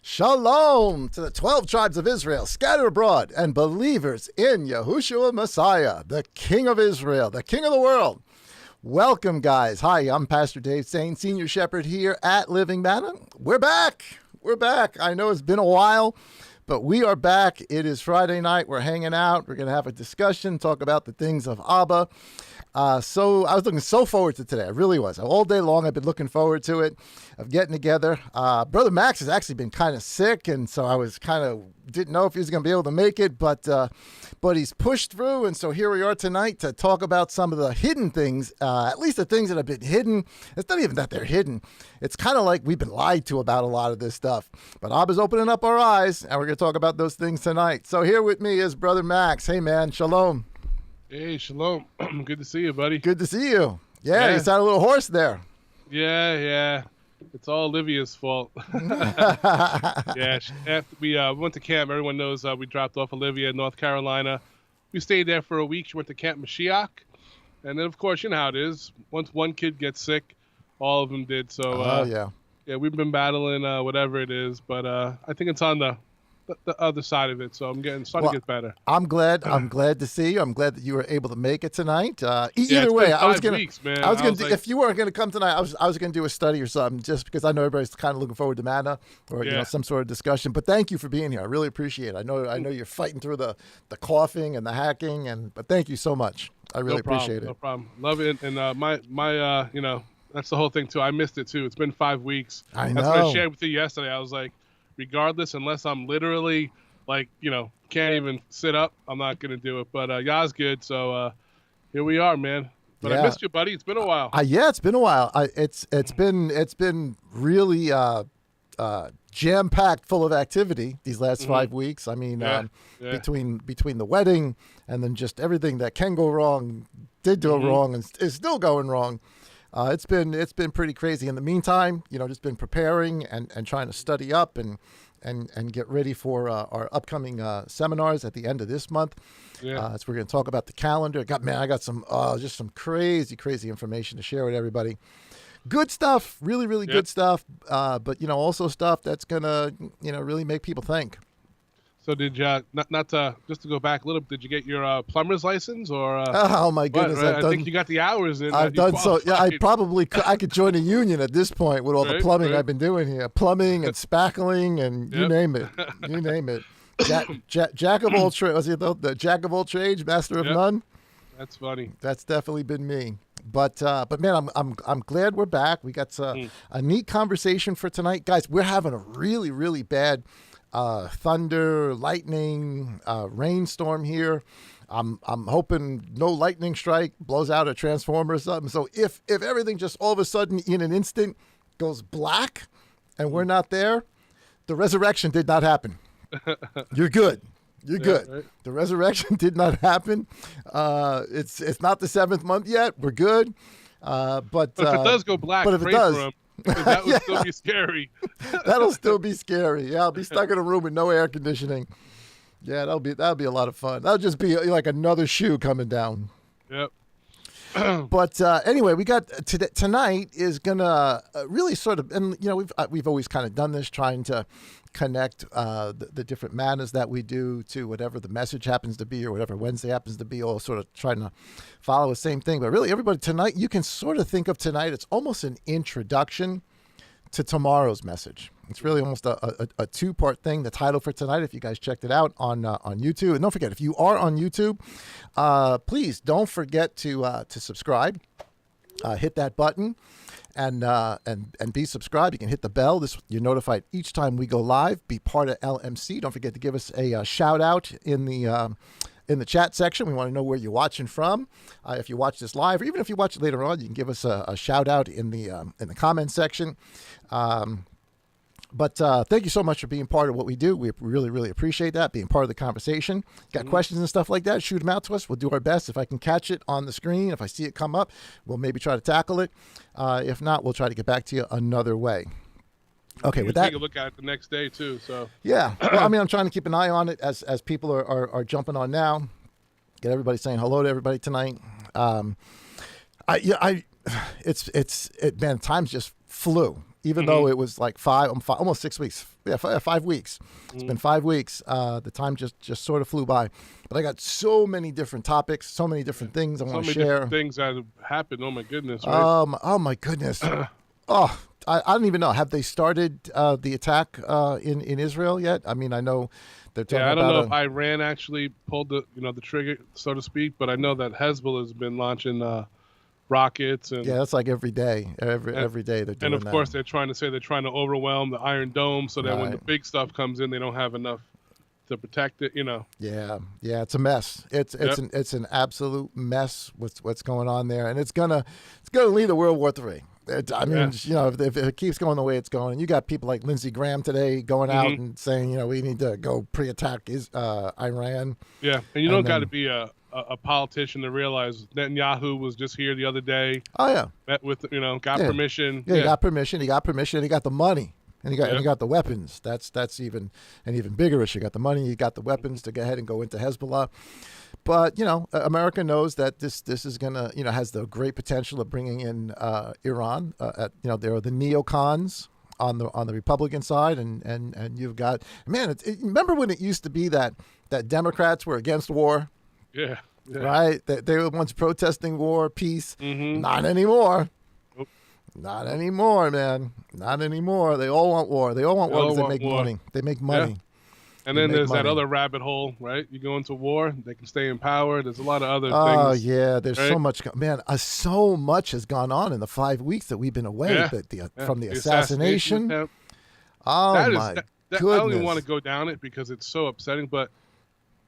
Shalom to the 12 tribes of Israel scattered abroad and believers in Yahushua Messiah, the King of Israel, the King of the world. Welcome, guys. Hi, I'm Pastor Dave Sain, Senior Shepherd here at Living Manna. We're back. We're back. I know it's been a while, but we are back. It is Friday night. We're hanging out. We're going to have a discussion, talk about the things of Abba. So I was looking so forward to today. I really was. All day long, I've been looking forward to it, of getting together. Brother Max has actually been kind of sick, and so I was didn't know if he was going to be able to make it, but he's pushed through, and so here we are tonight to talk about some of the hidden things, at least the things that have been hidden. It's not even that they're hidden. It's kind of like we've been lied to about a lot of this stuff. But Abba's opening up our eyes, and we're going to talk about those things tonight. So here with me is Brother Max. Hey, man. Shalom. Hey, shalom. Good to see you, buddy. Good to see you. Yeah, you sound a little hoarse there. Yeah. It's all Olivia's fault. Yeah, after we went to camp, everyone knows we dropped off Olivia in North Carolina. We stayed there for a week. She went to Camp Mashiach. And then, of course, you know how it is. Once one kid gets sick, all of them did. So, yeah, we've been battling whatever it is. But I think it's on the other side of it, so I'm starting to get better. I'm glad to see you. I'm glad that you were able to make it tonight. Either way, I was gonna if you weren't gonna come tonight, I was gonna do a study or something, just because I know everybody's kind of looking forward to Manna or some sort of discussion. But thank you for being here. I really appreciate it. I know you're fighting through the coughing and the hacking, but thank you so much. I really appreciate it. No problem. Love it. And my that's the whole thing too. I missed it too. It's been 5 weeks. I know. That's what I shared with you yesterday. I was like, regardless, unless I'm literally can't even sit up, I'm not going to do it. But Yah's good. So here we are, man. But I missed you, buddy. It's been a while. Yeah, it's been a while. It's been really jam-packed full of activity these last 5 weeks. I mean, between the wedding and then just everything that can go wrong, did go wrong, and is still going wrong. It's been pretty crazy. In the meantime, just been preparing and trying to study up and get ready for our upcoming seminars at the end of this month. So we're going to talk about the calendar. I got some just some crazy information to share with everybody. Good stuff, really, really good stuff. But also stuff that's gonna really make people think. So did you not just to go back a little bit? Did you get your plumber's license or? Oh my goodness! Right? I think you got the hours in. I've done so. Yeah, I could join a union at this point with all the plumbing I've been doing here, plumbing and spackling and you name it. You name it. Jack of all trades. Was he the jack of all trades, master of none? That's funny. That's definitely been me. But man, I'm glad we're back. We got a neat conversation for tonight, guys. We're having a really, really bad thunder, lightning, rainstorm here. I'm hoping no lightning strike blows out a transformer or something. So if everything just all of a sudden in an instant goes black and we're not there, the resurrection did not happen. You're good. You're good. Right. The resurrection did not happen. It's not the 7th month yet. We're good. But if it does go black, but if it does, that would still be scary. That'll still be scary. Yeah, I'll be stuck in a room with no air conditioning. Yeah, that'll be a lot of fun. That'll just be like another shoe coming down. Yep. But anyway, we got tonight is gonna really sort of, and we've always kind of done this, trying to connect the different mannas that we do to whatever the message happens to be or whatever Wednesday happens to be, all sort of trying to follow the same thing. But really, everybody, tonight, you can sort of think of tonight, it's almost an introduction to tomorrow's message. It's really almost a two-part thing. The title for tonight, if you guys checked it out on YouTube, and don't forget, if you are on YouTube, please don't forget to subscribe. Hit that button and be subscribed. You can hit the bell. You're notified each time we go live. Be part of LMC. Don't forget to give us a shout out in the chat section. We want to know where you're watching from. If you watch this live, or even if you watch it later on, you can give us a shout out in the comment section. But thank you so much for being part of what we do. We really, really appreciate that, being part of the conversation. Got questions and stuff like that, shoot them out to us. We'll do our best. If I can catch it on the screen, if I see it come up, we'll maybe try to tackle it. If not, we'll try to get back to you another way. Okay, with that, take a look at it the next day too. So yeah, well, I mean, I'm trying to keep an eye on it as people are jumping on now. Get everybody saying hello to everybody tonight. Man, times just flew. even though it was like almost 6 weeks. Yeah, 5 weeks. It's been 5 weeks. The time just sort of flew by. But I got so many different topics, so many different things I want to share. Different things that have happened. Oh my goodness! Right? Oh my goodness. I don't even know. Have they started the attack in Israel yet? I mean, I know they're talking about. I don't know if Iran actually pulled the trigger, so to speak, but I know that Hezbollah has been launching rockets and that's like every day. Every day they're doing that. And of course, they're trying to overwhelm the Iron Dome so that when the big stuff comes in, they don't have enough to protect it. Yeah, it's a mess. It's an absolute mess. What's going on there, and it's gonna lead to World War III. I mean, if it keeps going the way it's going, and you got people like Lindsey Graham today going out and saying, we need to go pre-attack Iran. Yeah, and you don't got to be a politician to realize Netanyahu was just here the other day. Oh yeah, met with got permission. Yeah, he got permission. He got permission. He got the money, and he got the weapons. That's even an even bigger issue. He got the money. He got the weapons to go ahead and go into Hezbollah. But America knows that this is gonna has the great potential of bringing in Iran. There are the neocons on the Republican side, and you've got remember when it used to be that Democrats were against war. Yeah. Right? They were once protesting war, peace. Not anymore. Nope. Not anymore, man. Not anymore. They all want war. They all want war because they make money. They make money. Yeah. And then there's that other rabbit hole, right? You go into war, they can stay in power. There's a lot of other things. Oh, yeah. There's so much. Man, so much has gone on in the 5 weeks that we've been away. From the assassination. Oh, my goodness. I don't even want to go down it because it's so upsetting, but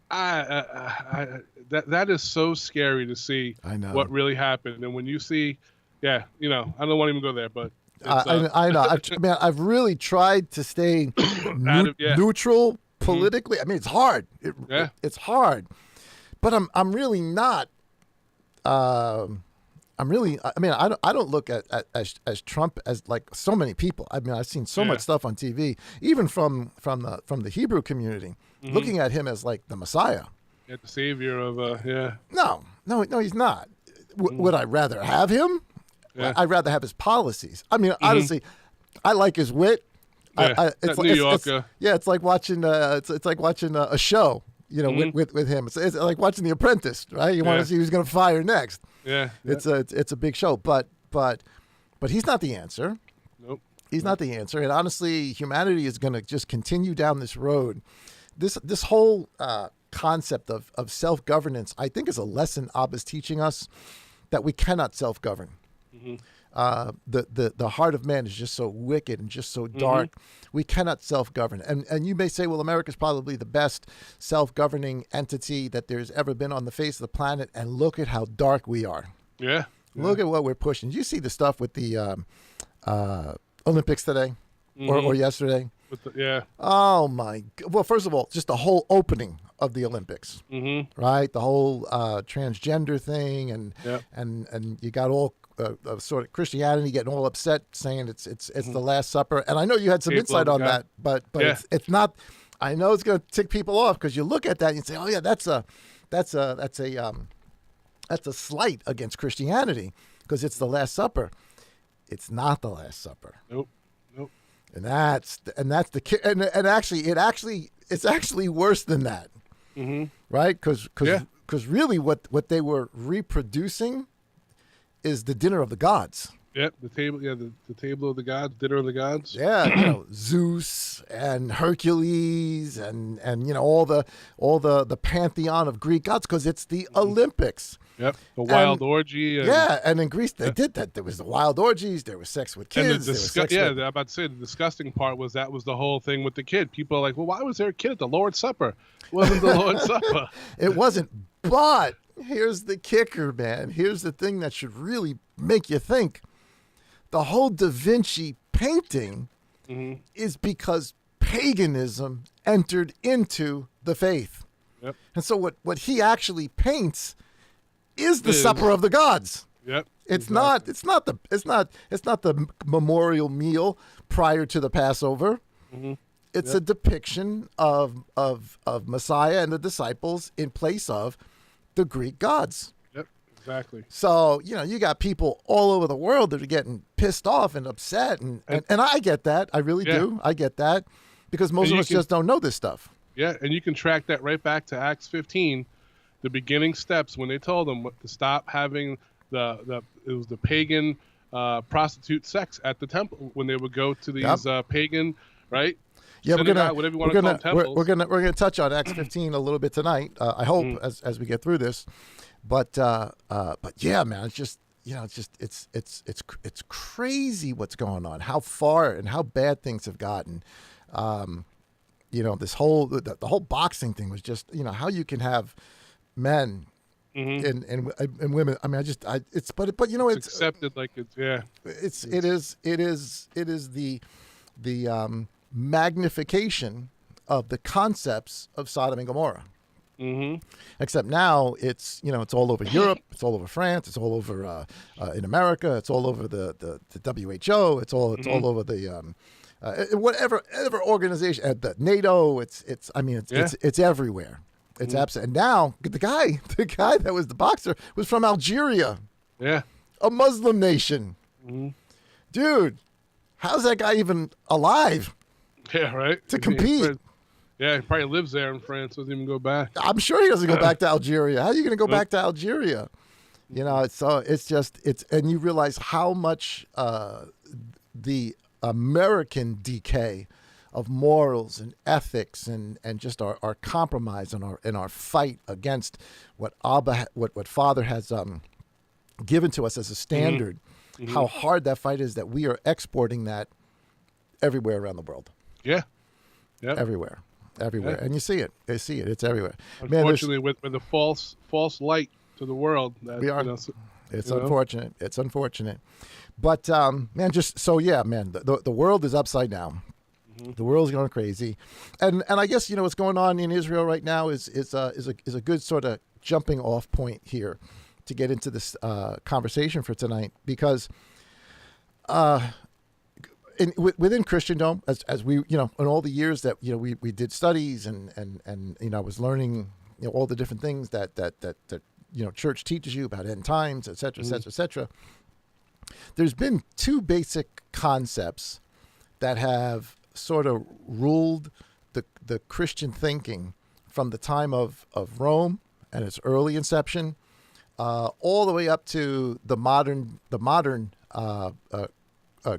that is so scary to see what really happened. And when you see, I don't want to even go there, but I know. I've really tried to stay neutral politically. I mean, it's hard. It's hard, but I'm really not. I don't look at as Trump as like so many people. I mean, I've seen so much stuff on TV, even from the Hebrew community, looking at him as like the Messiah. The savior of No, he's not. Would I rather have him? Yeah. I'd rather have his policies. I mean, honestly, I like his wit. It's New Yorker. It's like watching. It's like watching a show. With him. It's like watching The Apprentice, right? You want to see who's going to fire next. Yeah. It's a big show, but he's not the answer. Nope. He's not the answer, and honestly, humanity is going to just continue down this road. This whole concept of self-governance, I think, is a lesson Abba's teaching us that we cannot self-govern. The heart of man is just so wicked and just so dark. We cannot self-govern. And you may say, well, America's probably the best self-governing entity that there's ever been on the face of the planet. And look at how dark we are. Yeah. Look at what we're pushing. Did you see the stuff with the Olympics today or yesterday? Oh, my. Well, first of all, just the whole opening of the Olympics, right? The whole transgender thing. And you got all sort of Christianity getting all upset, saying it's the Last Supper. And I know you had some insight on that, but it's not. I know it's going to tick people off because you look at that and you say, oh yeah, that's a slight against Christianity because it's the Last Supper. It's not the Last Supper. Nope. And that's the and actually it's actually worse than that, right? Because really what they were reproducing is the dinner of the gods. Yep, the table. Yeah, the table of the gods, dinner of the gods. Yeah, Zeus and Hercules and all the pantheon of Greek gods because it's the Olympics. Yep, the wild orgy. And in Greece they did that. There was the wild orgies. There was sex with kids. I'm about to say the disgusting part was that was the whole thing with the kid. People are like, well, why was there a kid at the Lord's Supper? It wasn't the Lord's Supper. It wasn't, but. Here's the kicker, man. Here's the thing that should really make you think. The whole Da Vinci painting is because paganism entered into the faith. Yep. And so what he actually paints is the supper of the gods. Yep. It's not the memorial meal prior to the Passover. It's a depiction of Messiah and the disciples in place of the Greek gods. Yep, Exactly. So, you got people all over the world that are getting pissed off and upset. And I get that. I really do. I get that because most of us just don't know this stuff. Yeah, and you can track that right back to Acts 15, the beginning steps when they told them to stop having it was the pagan prostitute sex at the temple when they would go to these pagan, right? Yeah, synagogue, whatever you want to call them, temples. We're gonna touch on Acts 15 a little bit tonight. I hope as we get through this, but yeah, man, it's just it's crazy what's going on. How far and how bad things have gotten. This whole the whole boxing thing was just how you can have men and women. I mean, it's accepted like it is the magnification of the concepts of Sodom and Gomorrah. Except now it's all over Europe, it's all over France, it's all over in America, it's all over the WHO, it's all over the whatever organization, the NATO. It's everywhere. It's absolute. And now the guy that was the boxer was from Algeria, a Muslim nation. Dude, how's that guy even alive? Yeah, right. To compete. Yeah, he probably lives there in France. Doesn't even go back. I'm sure he doesn't go back to Algeria. How are you going to go back to Algeria? And you realize how much the American decay of morals and ethics and just our compromise and our fight against what Father has given to us as a standard. How hard that fight is, that we are exporting that everywhere around the world. Yeah. Everywhere. And you see it. They see it. It's everywhere. Unfortunately, with the false light to the world. It's unfortunate. It's unfortunate. But, man, the world is upside down. The world's going crazy. And I guess, what's going on in Israel right now is a good sort of jumping off point here to get into this conversation for tonight, because within Christendom, as we, in all the years that, we did studies and I was learning, all the different things that church teaches you about end times, et cetera, et cetera, et cetera. There's been two basic concepts that have sort of ruled the Christian thinking from the time of Rome and its early inception, all the way up to the modern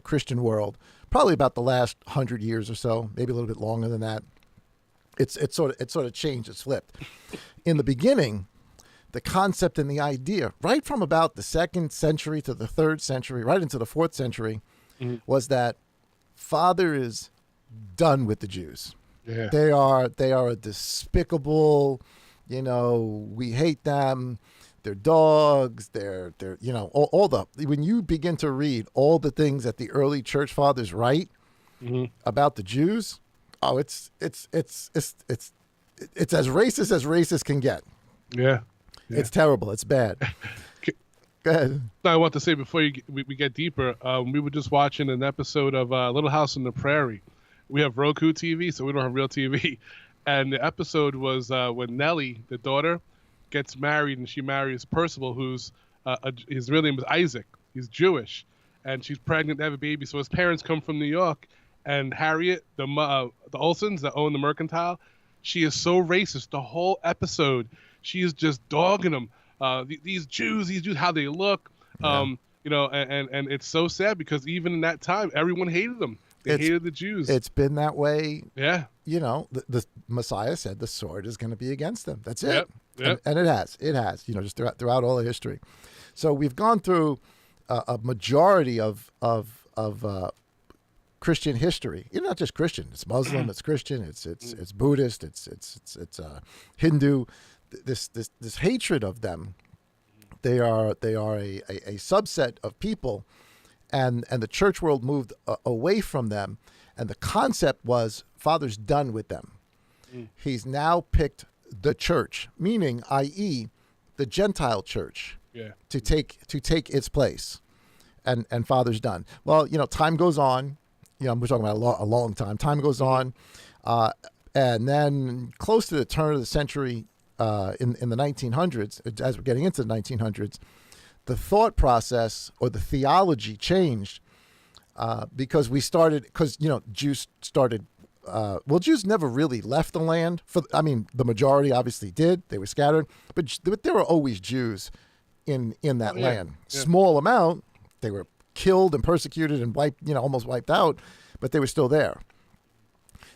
Christian world, probably about the last 100 years or so, maybe a little bit longer than that. It's sort of changed. It's flipped. In the beginning, the concept and the idea, right from about the 2nd century to the 3rd century, right into the 4th century, was that Father is done with the Jews. Yeah. They are a despicable, we hate them. They're dogs. They're all the, when you begin to read all the things that the early church fathers write about the Jews, it's as racist can get. Yeah. It's terrible. It's bad. Go ahead. I want to say before we get deeper, we were just watching an episode of Little House on the Prairie. We have Roku TV, so we don't have real TV. And the episode was when Nellie, the daughter, gets married, and she marries Percival, who's his real name is Isaac. He's Jewish, and she's pregnant to have a baby. So his parents come from New York, and Harriet, the Olsons that own the mercantile, she is so racist. The whole episode, she is just dogging them. These Jews, how they look, and it's so sad because even in that time, everyone hated them. They hated the Jews. It's been that way. Yeah. The Messiah said the sword is going to be against them. That's it. Yep. And it has, just throughout all the history. So we've gone through a majority of Christian history. Not just Christian. It's Muslim. It's Christian. It's Buddhist. It's Hindu. This hatred of them. They are a subset of people, and the church world moved away from them. And the concept was Father's done with them. He's now picked the church, meaning, i.e., the Gentile church, to take its place, and Father's done. Well, time goes on. We're talking about a long time. Time goes on, and then close to the turn of the century, in the 1900s, as we're getting into the 1900s, the thought process or the theology changed because Jews started. Jews never really left the land. The majority obviously did. They were scattered, but there were always Jews in that land. Yeah. Small amount. They were killed and persecuted and almost wiped out, but they were still there.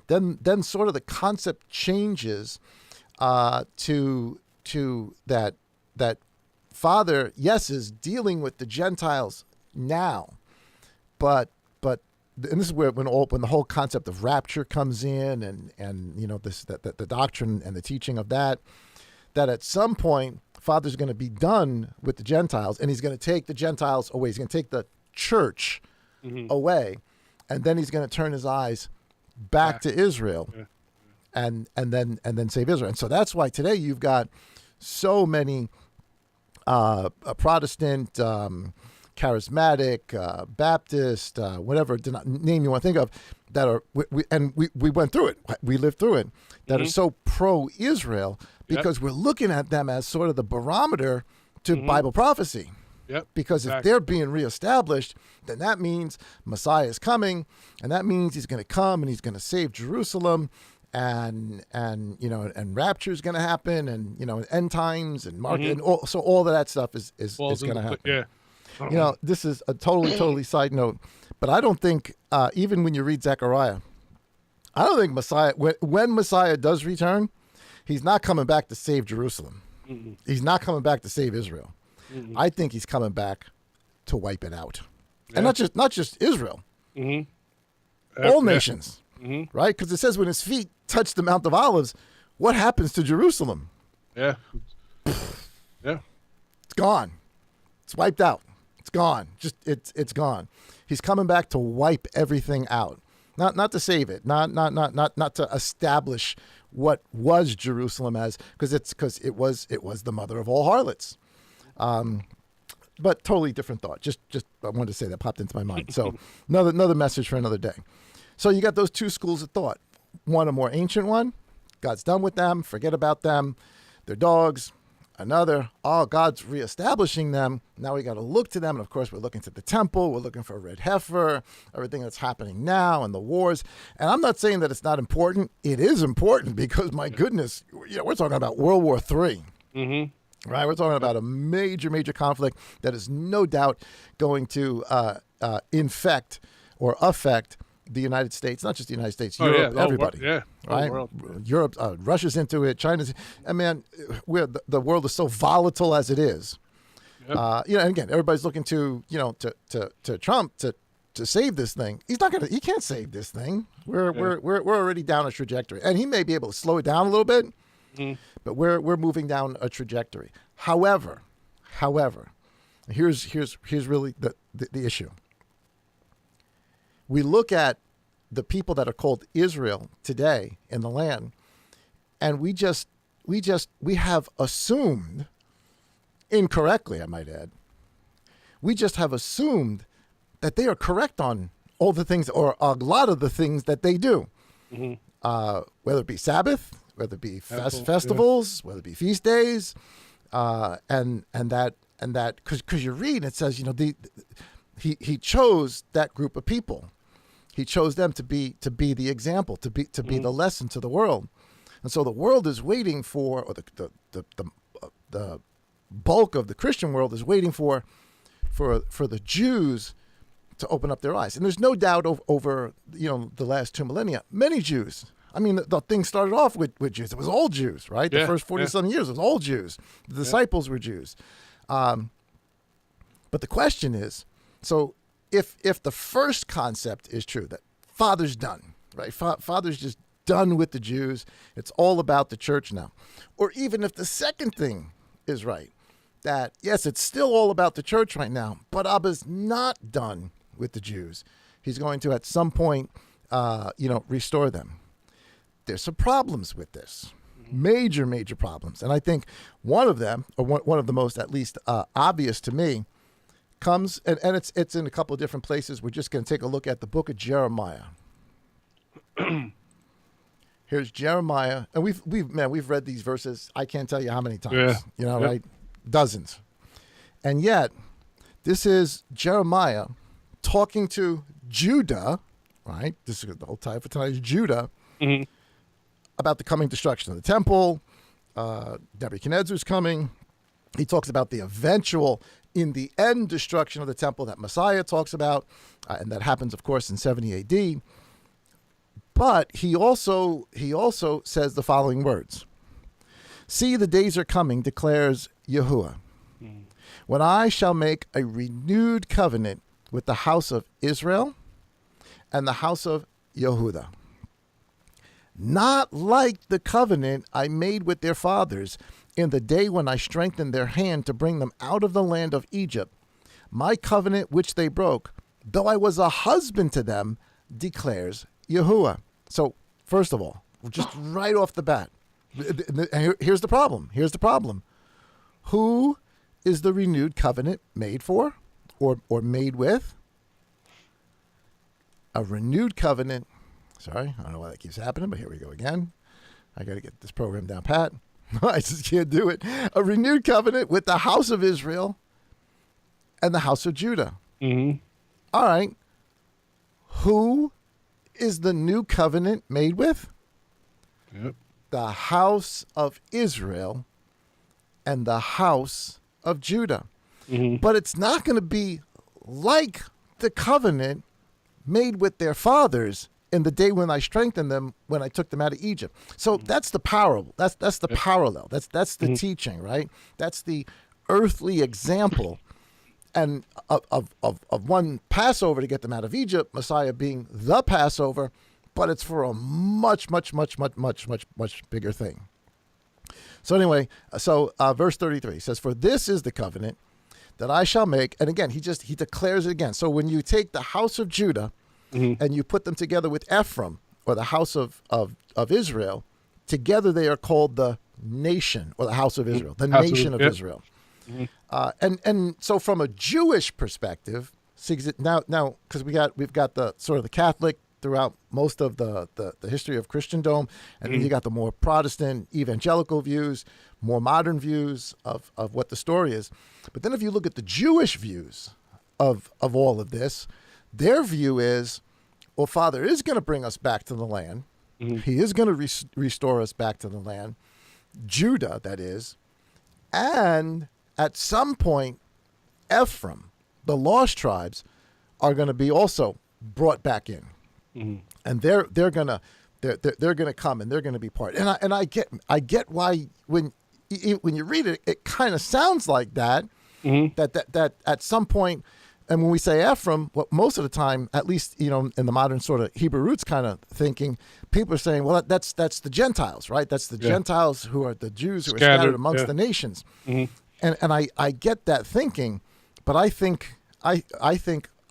Then sort of the concept changes to that Father, yes, is dealing with the Gentiles now, but and this is where when the whole concept of rapture comes in, and the doctrine and the teaching of that at some point Father's going to be done with the Gentiles, and he's going to take the Gentiles away. He's going to take the church away, and then he's going to turn his eyes back to Israel, and then save Israel. And so that's why today you've got so many Protestant, charismatic, Baptist, whatever name you want to think of, that are we went through it, we lived through it, that are so pro-Israel because we're looking at them as sort of the barometer to Bible prophecy. Yep. Because if they're being reestablished, then that means Messiah is coming, and that means he's going to come and he's going to save Jerusalem, and rapture is going to happen, and end times and market, and all of that stuff is going to happen. Yeah. This is a totally side note, but I don't think even when you read Zechariah, I don't think Messiah when Messiah does return, he's not coming back to save Jerusalem. Mm-mm. He's not coming back to save Israel. Mm-mm. I think he's coming back to wipe it out, and not just Israel, all nations, right? Because it says when his feet touch the Mount of Olives, what happens to Jerusalem? Yeah, it's gone. It's wiped out. It's gone. It's gone. He's coming back to wipe everything out, not to save it, not to establish what was Jerusalem as, because it was the mother of all harlots. But totally different thought. Just I wanted to say that popped into my mind. So another message for another day. So you got those two schools of thought. One, a more ancient one, God's done with them, forget about them, they're dogs. Another, God's reestablishing them. Now we got to look to them. And of course, we're looking to the temple. We're looking for a red heifer, everything that's happening now and the wars. And I'm not saying that it's not important. It is important because, my goodness, we're talking about World War III. Right? We're talking about a major conflict that is no doubt going to infect or affect the United States, not just the United States, Europe, everybody. Right? Europe, Russia's into it, China's. I mean, the world is so volatile as it is. And again, everybody's looking to Trump to save this thing. He can't save this thing. We're already down a trajectory, and he may be able to slow it down a little bit, but we're moving down a trajectory. However, here's really the issue. We look at the people that are called Israel today in the land, and we have assumed, incorrectly, I might add, we just have assumed that they are correct on all the things, or a lot of the things that they do, whether it be Sabbath, whether it be festivals, whether it be feast days, and that because you read, it says, he chose that group of people. He chose them to be the example, to be the lesson to the world. And so the world is waiting for, or the bulk of the Christian world is waiting for the Jews to open up their eyes. And there's no doubt over the last 2 millennia, many Jews. I mean, the thing started off with Jews. It was all Jews, right? The first 40-something years, it was all Jews. The disciples were Jews. But the question is, so if the first concept is true, that Father's done, right? Father's just done with the Jews. It's all about the church now. Or even if the second thing is right, that, yes, it's still all about the church right now, but Abba's not done with the Jews. He's going to, at some point, restore them. There's some problems with this. Major problems. And I think one of them, or one of the most, at least, obvious to me, comes, and it's in a couple of different places. We're just going to take a look at the book of Jeremiah. Here's Jeremiah, and we've read these verses. I can't tell you how many times. Yeah. You know, Yep. right? Dozens. And yet, this is Jeremiah talking to Judah, right? This is the whole title for tonight is Judah, Mhm. about the coming destruction of the temple. Nebuchadnezzar's coming. He talks about the eventual, in the end, destruction of the temple that Messiah talks about, and that happens, of course, in 70 A.D. But he also says the following words: "See, the days are coming, declares Yahuwah, when I shall make a renewed covenant with the house of Israel and the house of Yehudah, not like the covenant I made with their fathers in the day when I strengthened their hand to bring them out of the land of Egypt, my covenant which they broke, though I was a husband to them, declares Yahuwah." So, first of all, just right off the bat, here's the problem. Here's the problem. Who is the renewed covenant made for or made with? A renewed covenant. Sorry, I don't know why that keeps happening, but here we go again. I got to get this program down pat. I just can't do it. A renewed covenant with the house of Israel and the house of Judah. Mhm. All right. Who is the new covenant made with? Yep. The house of Israel and the house of Judah. Mhm. But it's not going to be like the covenant made with their fathers in the day when I strengthened them, when I took them out of Egypt. So that's the parable. That's the parallel. That's the teaching, right? That's the earthly example, and of one Passover to get them out of Egypt, Messiah being the Passover, but it's for a much bigger thing. So anyway, verse 33 says, "For this is the covenant that I shall make," and again, he declares it again. So when you take the house of Judah and you put them together with Ephraim, or the house of Israel, together they are called the nation, or the house of Israel, the nation of Israel. And so from a Jewish perspective, now because we've got the sort of the Catholic throughout most of the history of Christendom, and then you got the more Protestant evangelical views, more modern views of what the story is. But then if you look at the Jewish views of all of this, their view is, well, Father is going to bring us back to the land. He is going to restore us back to the land, Judah, that is. And at some point, Ephraim, the lost tribes, are going to be also brought back in. And they're gonna come, and they're gonna be part. And I get why when you read it, it kind of sounds like that. That at some point, and when we say Ephraim, well, most of the time, at least in the modern sort of Hebrew roots kind of thinking, people are saying, well, that's the Gentiles, right? That's the Gentiles who are the Jews who are scattered amongst the nations. And I get that thinking, but I think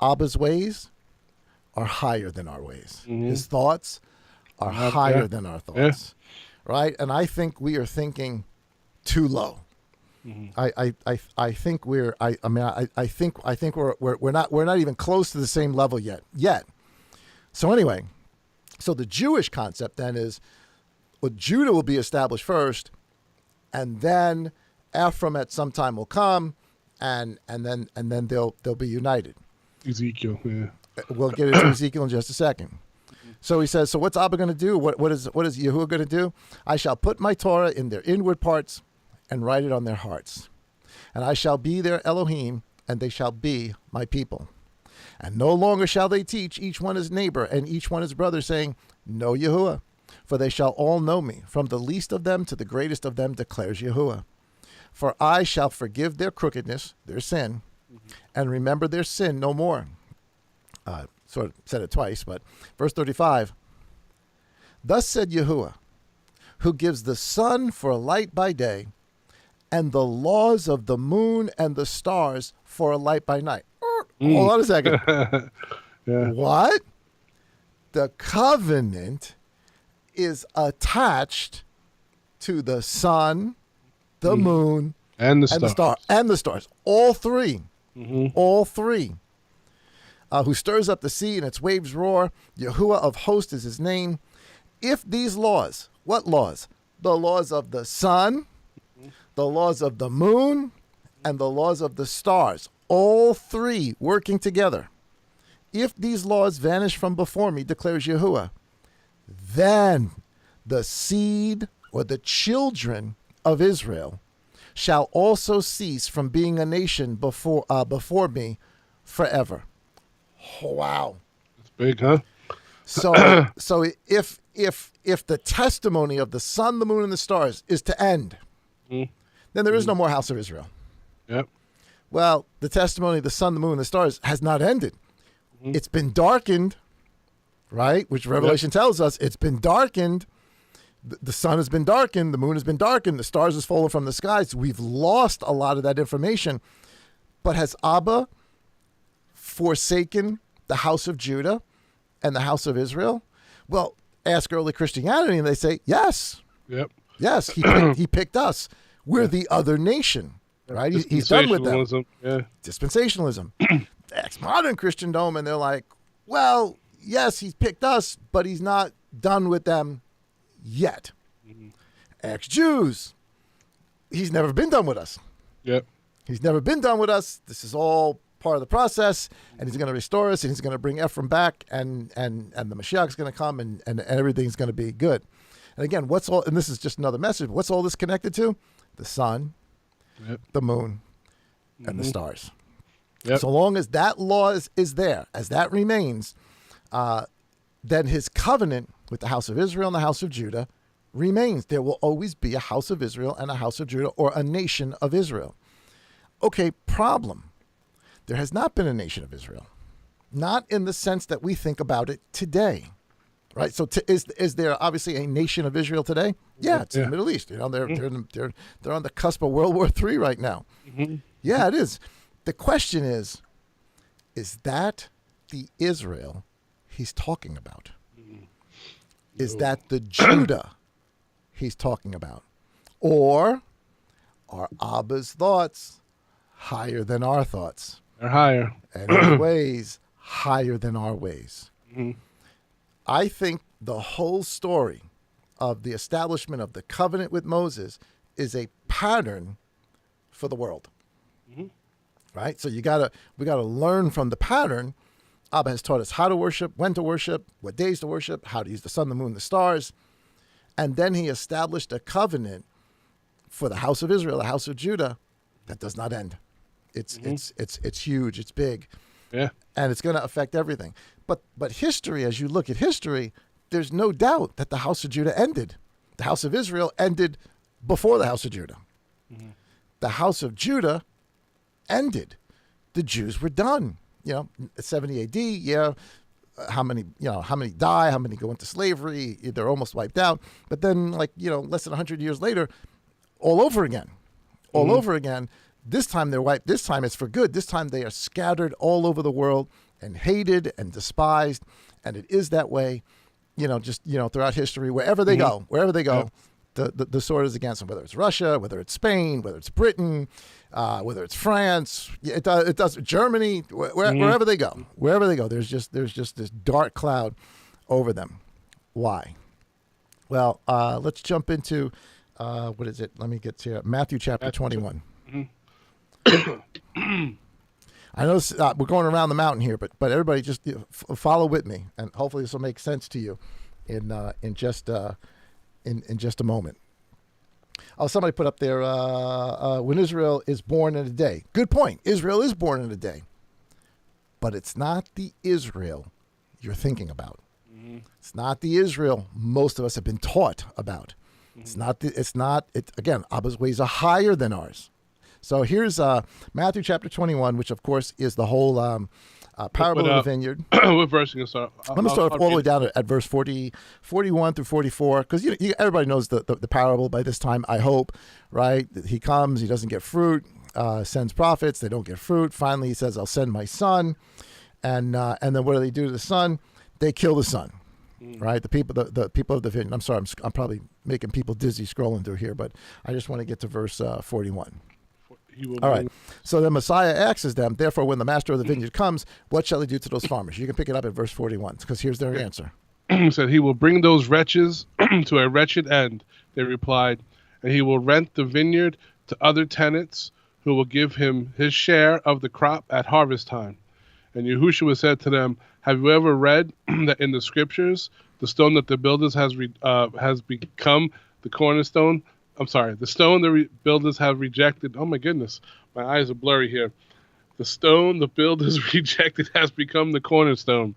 Abba's ways are higher than our ways. His thoughts are higher than our thoughts, right? And I think we are thinking too low. I think I think we're not even close to the same level yet. So anyway, so the Jewish concept then is, well, Judah will be established first, and then Ephraim at some time will come, and then they'll be united. Ezekiel, yeah. We'll get into Ezekiel in just a second. So he says, so what's Abba going to do? What is Yahuwah going to do? "I shall put my Torah in their inward parts and write it on their hearts. And I shall be their Elohim, and they shall be my people. And no longer shall they teach each one his neighbor and each one his brother, saying, Know Yahuwah. For they shall all know me, from the least of them to the greatest of them, declares Yahuwah. For I shall forgive their crookedness," their sin, "and remember their sin no more." Sort of said it twice, but verse 35, "Thus said Yahuwah, who gives the sun for a light by day, and the laws of the moon and the stars for a light by night." Hold on a second. What? The covenant is attached to the sun, the moon, and the stars. All three. All three. "Who stirs up the sea and its waves roar. Yahuwah of hosts is his name. if these laws, what laws? The laws of the sun, the laws of the moon, and the laws of the stars, all three working together. If these laws vanish from before me, declares Yahuwah, then the seed or the children of Israel shall also cease from being a nation before me forever. Wow. That's big, huh? So if the testimony of the sun, the moon, and the stars is to end, then there is no more house of Israel. Yep. Well, the testimony of the sun, the moon, and the stars has not ended. It's been darkened, right? Which Revelation tells us it's been darkened. The sun has been darkened. The moon has been darkened. The stars has fallen from the skies. We've lost a lot of that information. But has Abba forsaken the house of Judah and the house of Israel? Well, ask early Christianity, and they say, yes. Yep. Yes, he picked us. We're the other nation, right? He's done with them. Yeah. Dispensationalism. Ex-modern Christendom, and they're like, well, yes, he's picked us, but he's not done with them yet. Ex-Jews, he's never been done with us. Yep. He's never been done with us. This is all part of the process, and he's going to restore us, and he's going to bring Ephraim back, and the Mashiach's going to come, and everything's going to be good. And again, and this is just another message, what's all this connected to? The sun, the moon, and the stars. Yep. So long as that law is there, as that remains, then his covenant with the house of Israel and the house of Judah remains. There will always be a house of Israel and a house of Judah, or a nation of Israel. Okay, problem. There has not been a nation of Israel. Not in the sense that we think about it today. Right? So is there obviously a nation of Israel today? Yeah, it's in the Middle East. You know, they're on the cusp of World War III right now. Yeah, it is. The question is that the Israel he's talking about? Is that the Judah he's talking about? Or are Abba's thoughts higher than our thoughts? They're higher. And his ways higher than our ways? I think the whole story of the establishment of the covenant with Moses is a pattern for the world. Right? So we gotta learn from the pattern. Abba has taught us how to worship, when to worship, what days to worship, how to use the sun, the moon, the stars. And then he established a covenant for the house of Israel, the house of Judah, that does not end. It's huge, it's big. Yeah. And it's going to affect everything. But history, as you look at history, there's no doubt that the house of Judah ended. The house of Israel ended before the house of Judah. The house of Judah ended. The Jews were done. 70 AD, yeah. How many die? How many go into slavery? They're almost wiped out. But then, less than 100 years later, all over again. All over again. This time they're wiped. This time it's for good. This time they are scattered all over the world and hated and despised. And it is that way, throughout history, wherever they go, the sword is against them, whether it's Russia, whether it's Spain, whether it's Britain, whether it's France, it does Germany, wherever they go, there's just this dark cloud over them. Why? Well, let's jump into, what is it? Let me get to Matthew chapter 21. I know we're going around the mountain here, but everybody just follow with me, and hopefully this will make sense to you in just a moment. Oh, somebody put up there, when Israel is born in a day. Good point. Israel is born in a day. But it's not the Israel you're thinking about. It's not the Israel most of us have been taught about. Again, Abba's ways are higher than ours. So here's Matthew chapter 21, which of course is the whole parable of the vineyard. What verse are you going to start? I'm going to start all the way down at verse 41 through 44, because everybody knows the parable by this time, I hope, right? He comes, he doesn't get fruit, sends prophets, they don't get fruit. Finally, he says, I'll send my son. And then what do they do to the son? They kill the son, right? The people of the vineyard. I'm sorry, I'm probably making people dizzy scrolling through here, but I just want to get to verse 41. All right. So the Messiah asks them, therefore, when the master of the vineyard comes, what shall he do to those farmers? You can pick it up at verse 41, because here's their answer. said, "He will bring those wretches to a wretched end." They replied, "And he will rent the vineyard to other tenants who will give him his share of the crop at harvest time." And Yahushua said to them, "Have you ever read that in the scriptures, the stone that the builders has become the cornerstone? I'm sorry, the stone the builders have rejected." Oh my goodness, my eyes are blurry here. "The stone the builders rejected has become the cornerstone,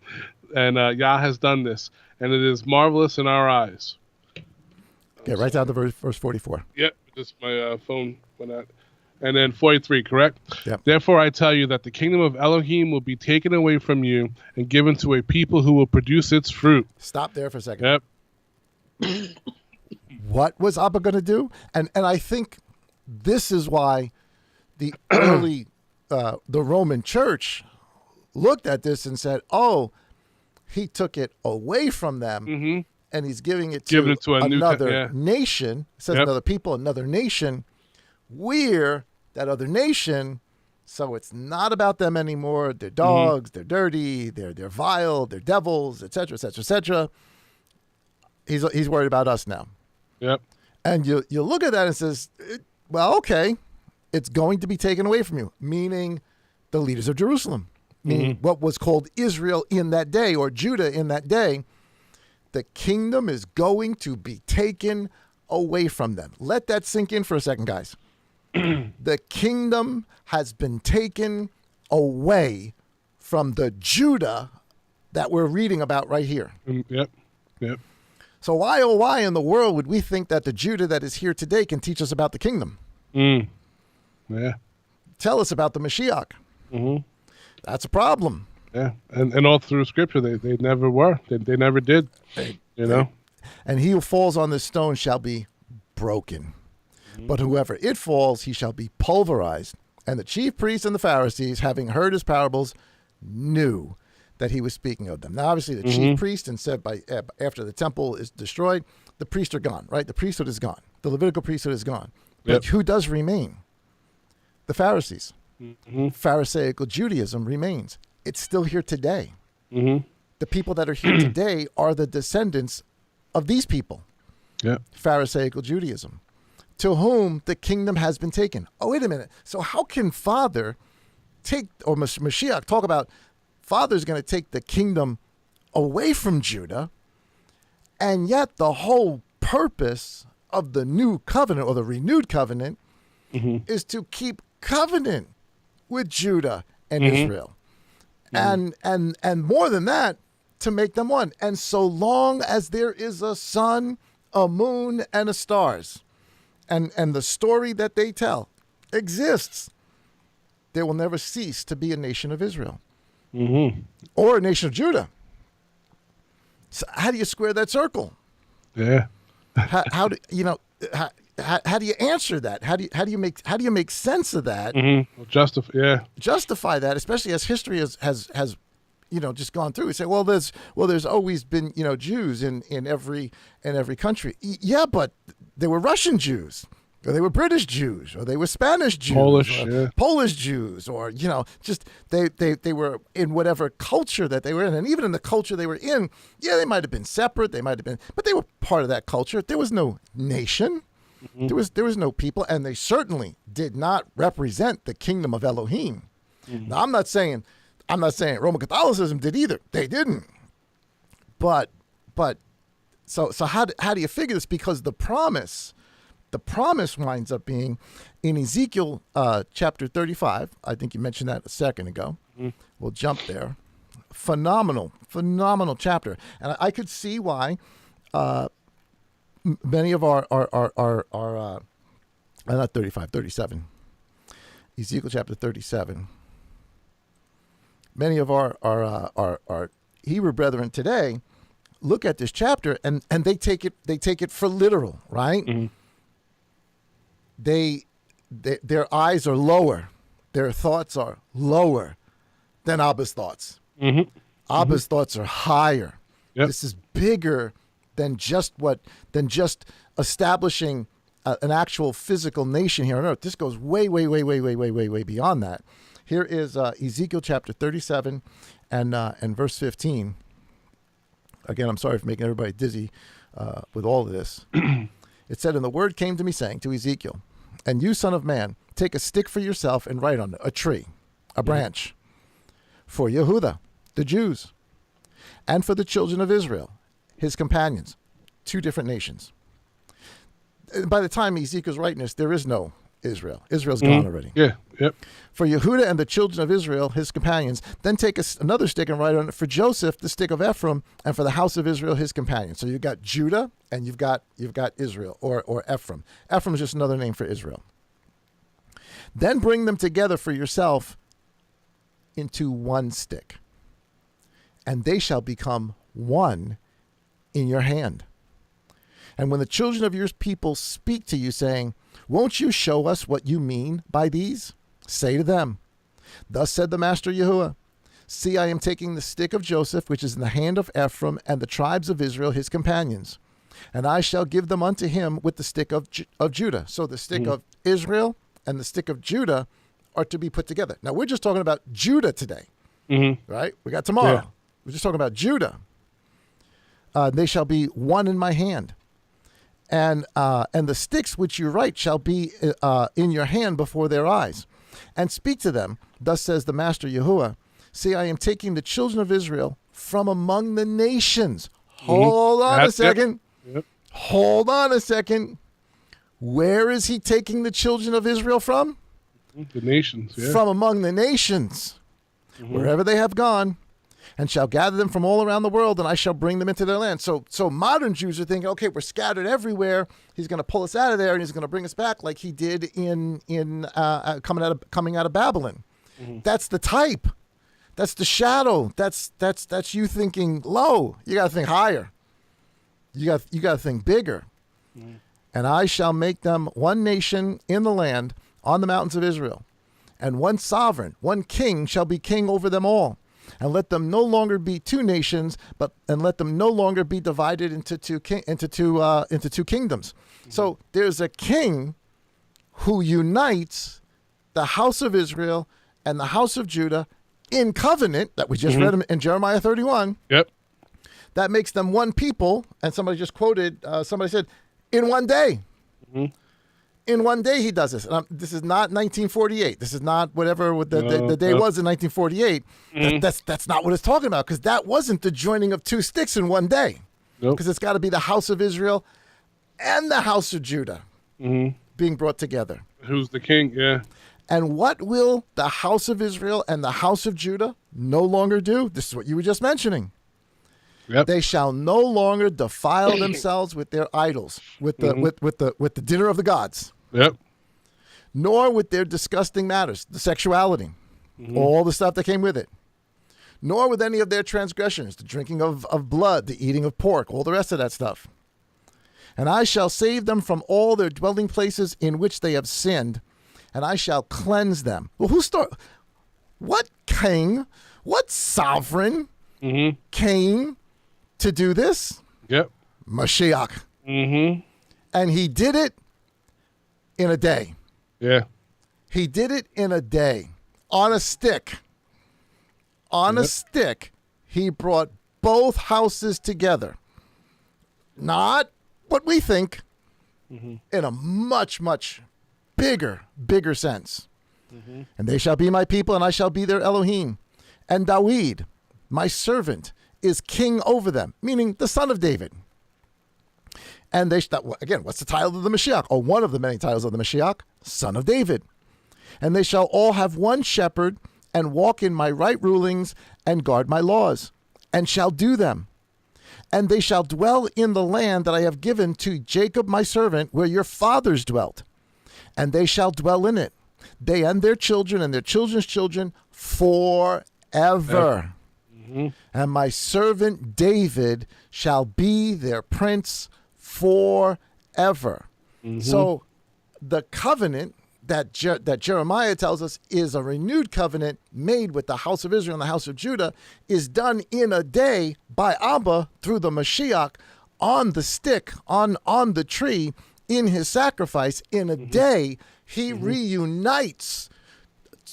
and Yah has done this, and it is marvelous in our eyes." Yeah, right down to verse 44. Yep, just my phone went out. And then 43, correct? Yep. "Therefore I tell you that the kingdom of Elohim will be taken away from you and given to a people who will produce its fruit." Stop there for a second. Yep. What was Abba going to do? And I think this is why the early, the Roman church looked at this and said, "Oh, he took it away from them, and he's giving it to another nation." It says another people, another nation. We're that other nation, so it's not about them anymore. They're dogs, they're dirty, they're vile, they're devils, etc., etc., etc. He's worried about us now. Yep. And you look at that and says, well, okay, it's going to be taken away from you, meaning the leaders of Jerusalem, meaning what was called Israel in that day, or Judah in that day. The kingdom is going to be taken away from them. Let that sink in for a second, guys. The kingdom has been taken away from the Judah that we're reading about right here. Yep. So why, oh, why in the world would we think that the Judah that is here today can teach us about the kingdom? Yeah. Tell us about the Mashiach. That's a problem. Yeah, and all through Scripture, they never were. They never did, you know? "And he who falls on this stone shall be broken. But whoever it falls, he shall be pulverized." And the chief priests and the Pharisees, having heard his parables, knew that he was speaking of them. Now, obviously, the chief priest, and said after the temple is destroyed, the priests are gone, right? The priesthood is gone. The Levitical priesthood is gone. But who does remain? The Pharisees. Pharisaical Judaism remains. It's still here today. The people that are here today are the descendants of these people. Pharisaical Judaism, to whom the kingdom has been taken. Oh, wait a minute. So how can Father take, or Mashiach talk about Father's going to take the kingdom away from Judah, and yet the whole purpose of the new covenant, or the renewed covenant, is to keep covenant with Judah and Israel. And more than that, to make them one. And so long as there is a sun, a moon, and a stars, and the story that they tell exists, there will never cease to be a nation of Israel or a nation of Judah. So how do you square that circle? Yeah. How do you know? How do you answer that? How do you make sense of that? Justify that, especially as history has just gone through. We say, well, there's always been Jews in every country. Yeah, but they were Russian Jews, or they were British Jews, or they were Spanish Jews, Polish Jews, or just they were in whatever culture that they were in, and even in the culture they were in, yeah, they might have been separate, but they were part of that culture. There was no nation. There was no people, and they certainly did not represent the kingdom of Elohim. Now, I'm not saying Roman Catholicism did either. They didn't. But so how do you figure this? Because the promise winds up being in Ezekiel chapter 35. I think you mentioned that a second ago. We'll jump there. Phenomenal chapter, and I could see why. Many of our not 35, 37, Ezekiel chapter 37. Many of our Hebrew brethren today look at this chapter and they take it for literal, right? Their eyes are lower, their thoughts are lower than Abba's thoughts. Abba's thoughts are higher. This is bigger than just establishing an actual physical nation here on earth. This goes way beyond that. Here is Ezekiel chapter 37 and verse 15. Again, I'm sorry for making everybody dizzy with all of this. It said, and the word came to me saying to Ezekiel, and you, son of man, take a stick for yourself and write on it, a tree, a branch, for Yehuda, the Jews, and for the children of Israel, his companions, 2 different nations. By the time Ezekiel's writing this, there is no Israel. Israel's gone already. Yeah. Yep. For Yehuda and the children of Israel, his companions, then take another stick and write on it for Joseph, the stick of Ephraim, and for the house of Israel, his companions. So you've got Judah and you've got Israel or Ephraim. Ephraim is just another name for Israel. Then bring them together for yourself into one stick, and they shall become one in your hand. And when the children of your people speak to you, saying, won't you show us what you mean by these? Say to them, thus said the Master Yahuwah, see, I am taking the stick of Joseph, which is in the hand of Ephraim, and the tribes of Israel, his companions, and I shall give them unto him with the stick of Judah. So the stick of Israel and the stick of Judah are to be put together. Now, we're just talking about Judah today, right? We got tomorrow. Yeah. We're just talking about Judah. They shall be one in my hand. And the sticks which you write shall be in your hand before their eyes. And speak to them, thus says the Master Yahuwah, see, I am taking the children of Israel from among the nations. Hold on a second. Yep. Hold on a second. Where is he taking the children of Israel from? The nations, yeah. From among the nations, wherever they have gone, and shall gather them from all around the world, and I shall bring them into their land. So modern Jews are thinking, okay, we're scattered everywhere. He's going to pull us out of there, and he's going to bring us back like he did in coming out of Babylon. That's the type. That's the shadow. That's you thinking low. You got to think higher. You got to think bigger. And I shall make them one nation in the land on the mountains of Israel, and one sovereign, one king shall be king over them all. And let them no longer be 2 nations, and let them no longer be divided into two kingdoms. So there's a king who unites the house of Israel and the house of Judah in covenant that we just read in Jeremiah 31. Yep. That makes them one people. And somebody just quoted. Somebody said, in one day. In one day he does this. This is not 1948. This is not whatever the day was in 1948. That's not what it's talking about, because that wasn't the joining of 2 sticks in one day. Because it's got to be the house of Israel and the house of Judah being brought together. Who's the king? Yeah. And what will the house of Israel and the house of Judah no longer do? This is what you were just mentioning. Yep. They shall no longer defile themselves with their idols, with the dinner of the gods. Yep. Nor with their disgusting matters, the sexuality, all the stuff that came with it. Nor with any of their transgressions, the drinking of blood, the eating of pork, all the rest of that stuff. And I shall save them from all their dwelling places in which they have sinned, and I shall cleanse them. Well, what king, what sovereign came to do this? Yep. Mashiach. And he did it in a day. Yeah. He did it in a day. On a stick. On a stick, he brought both houses together. Not what we think, in a much, much bigger sense. And they shall be my people, and I shall be their Elohim. And Dawid, my servant, is king over them, meaning the son of David. And they, again, what's the title of the Mashiach? Or one of the many titles of the Mashiach, son of David. And they shall all have one shepherd, and walk in my right rulings, and guard my laws, and shall do them. And they shall dwell in the land that I have given to Jacob my servant, where your fathers dwelt. And they shall dwell in it, they and their children and their children's children, forever. And my servant David shall be their prince forever. So the covenant that Jeremiah tells us is a renewed covenant made with the house of Israel and the house of Judah is done in a day by Abba through the Mashiach on the stick, on the tree, in his sacrifice. In a day, he reunites.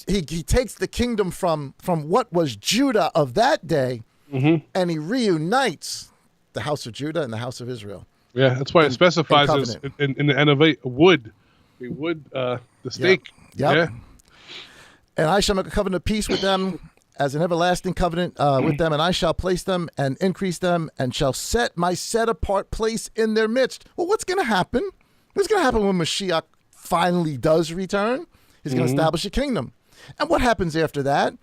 He takes the kingdom from what was Judah of that day, and he reunites the house of Judah and the house of Israel. Yeah, that's why it specifies as covenant. in the end of it, wood. The stake. Yep. Yeah. And I shall make a covenant of peace with them as an everlasting covenant with them, and I shall place them and increase them and shall set my set-apart place in their midst. Well, what's going to happen? What's going to happen when Mashiach finally does return? He's going to establish a kingdom. And what happens after that?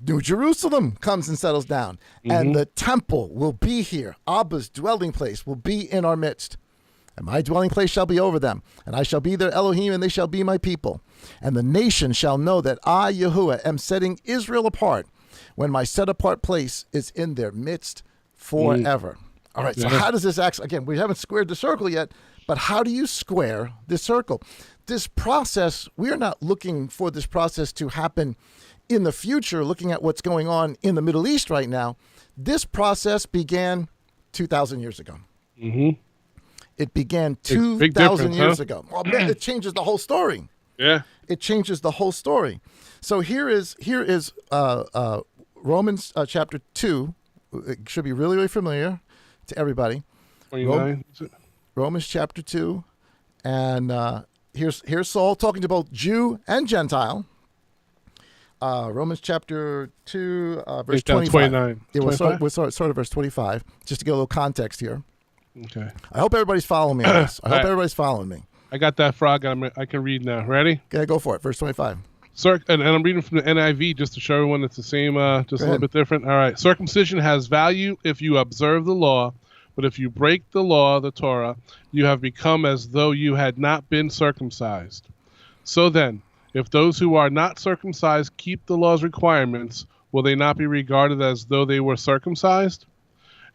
New Jerusalem comes and settles down, and the temple will be here. Abba's dwelling place will be in our midst. And my dwelling place shall be over them, and I shall be their Elohim, and they shall be my people. And the nation shall know that I, Yahuwah, am setting Israel apart when my set-apart place is in their midst forever. All right, so how does this actually, again, we haven't squared the circle yet, but how do you square this circle? This process, we are not looking for this process to happen in the future, looking at what's going on in the Middle East right now. This process began 2,000 years ago. It began 2,000 years ago. Well, man, it changes the whole story. Yeah. It changes the whole story. So here is Romans chapter 2. It should be really, really familiar to everybody. 29. Romans chapter 2. And here's Saul talking to both Jew and Gentile. Romans chapter 2, verse 25. 29. Yeah, we'll start at verse 25, just to get a little context here. Okay. I hope everybody's following me on this. I hope everybody's following me. I got that frog. I can read now. Ready? Okay, go for it. Verse 25. And I'm reading from the NIV just to show everyone it's the same, just a little bit different. All right. Circumcision has value if you observe the law, but if you break the law, the Torah, you have become as though you had not been circumcised. So then, if those who are not circumcised keep the law's requirements, will they not be regarded as though they were circumcised?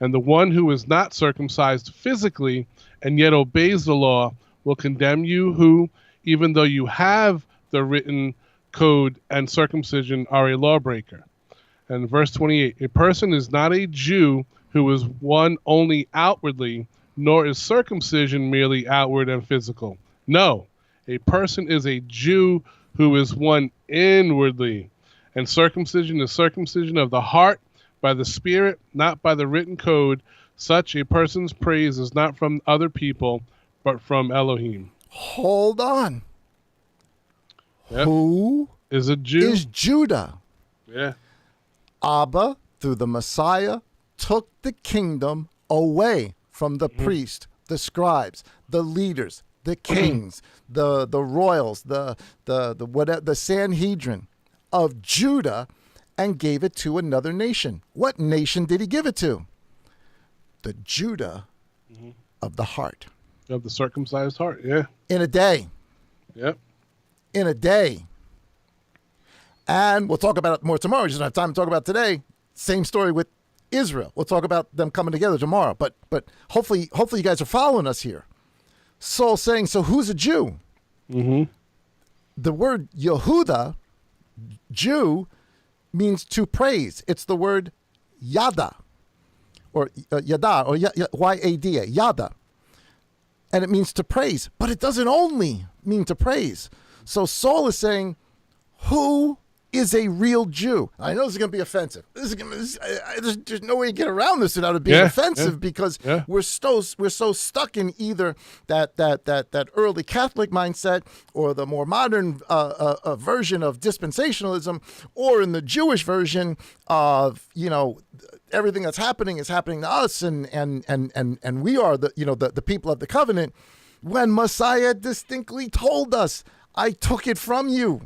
And the one who is not circumcised physically and yet obeys the law will condemn you, who, even though you have the written code and circumcision, are a lawbreaker. And verse 28, a person is not a Jew who is one only outwardly, nor is circumcision merely outward and physical. No, a person is a Jew who is one inwardly. And circumcision is circumcision of the heart, by the Spirit, not by the written code. Such a person's praise is not from other people, but from Elohim. Hold on. Yep. Who is a Jew? Is Judah. Yeah. Abba, through the Messiah, took the kingdom away from the priest, the scribes, the leaders, the kings, the royals, the Sanhedrin of Judah, and gave it to another nation. What nation did he give it to? The Judah of the heart. Of the circumcised heart, yeah. In a day. Yep. In a day. And we'll talk about it more tomorrow. We just don't have time to talk about it today. Same story with Israel. We'll talk about them coming together tomorrow. But hopefully you guys are following us here. Saul saying, so who's a Jew? The word Yehuda, Jew, means to praise. It's the word yada, or yada, or Y-A-D-A, yada. And it means to praise, but it doesn't only mean to praise. So Saul is saying, who is a real Jew? I know this is going to be offensive. There's no way to get around this without it being offensive, because we're so stuck in either that early Catholic mindset or the more modern version of dispensationalism, or in the Jewish version of, everything that's happening is happening to us, and we are the people of the covenant, when Messiah distinctly told us, I took it from you.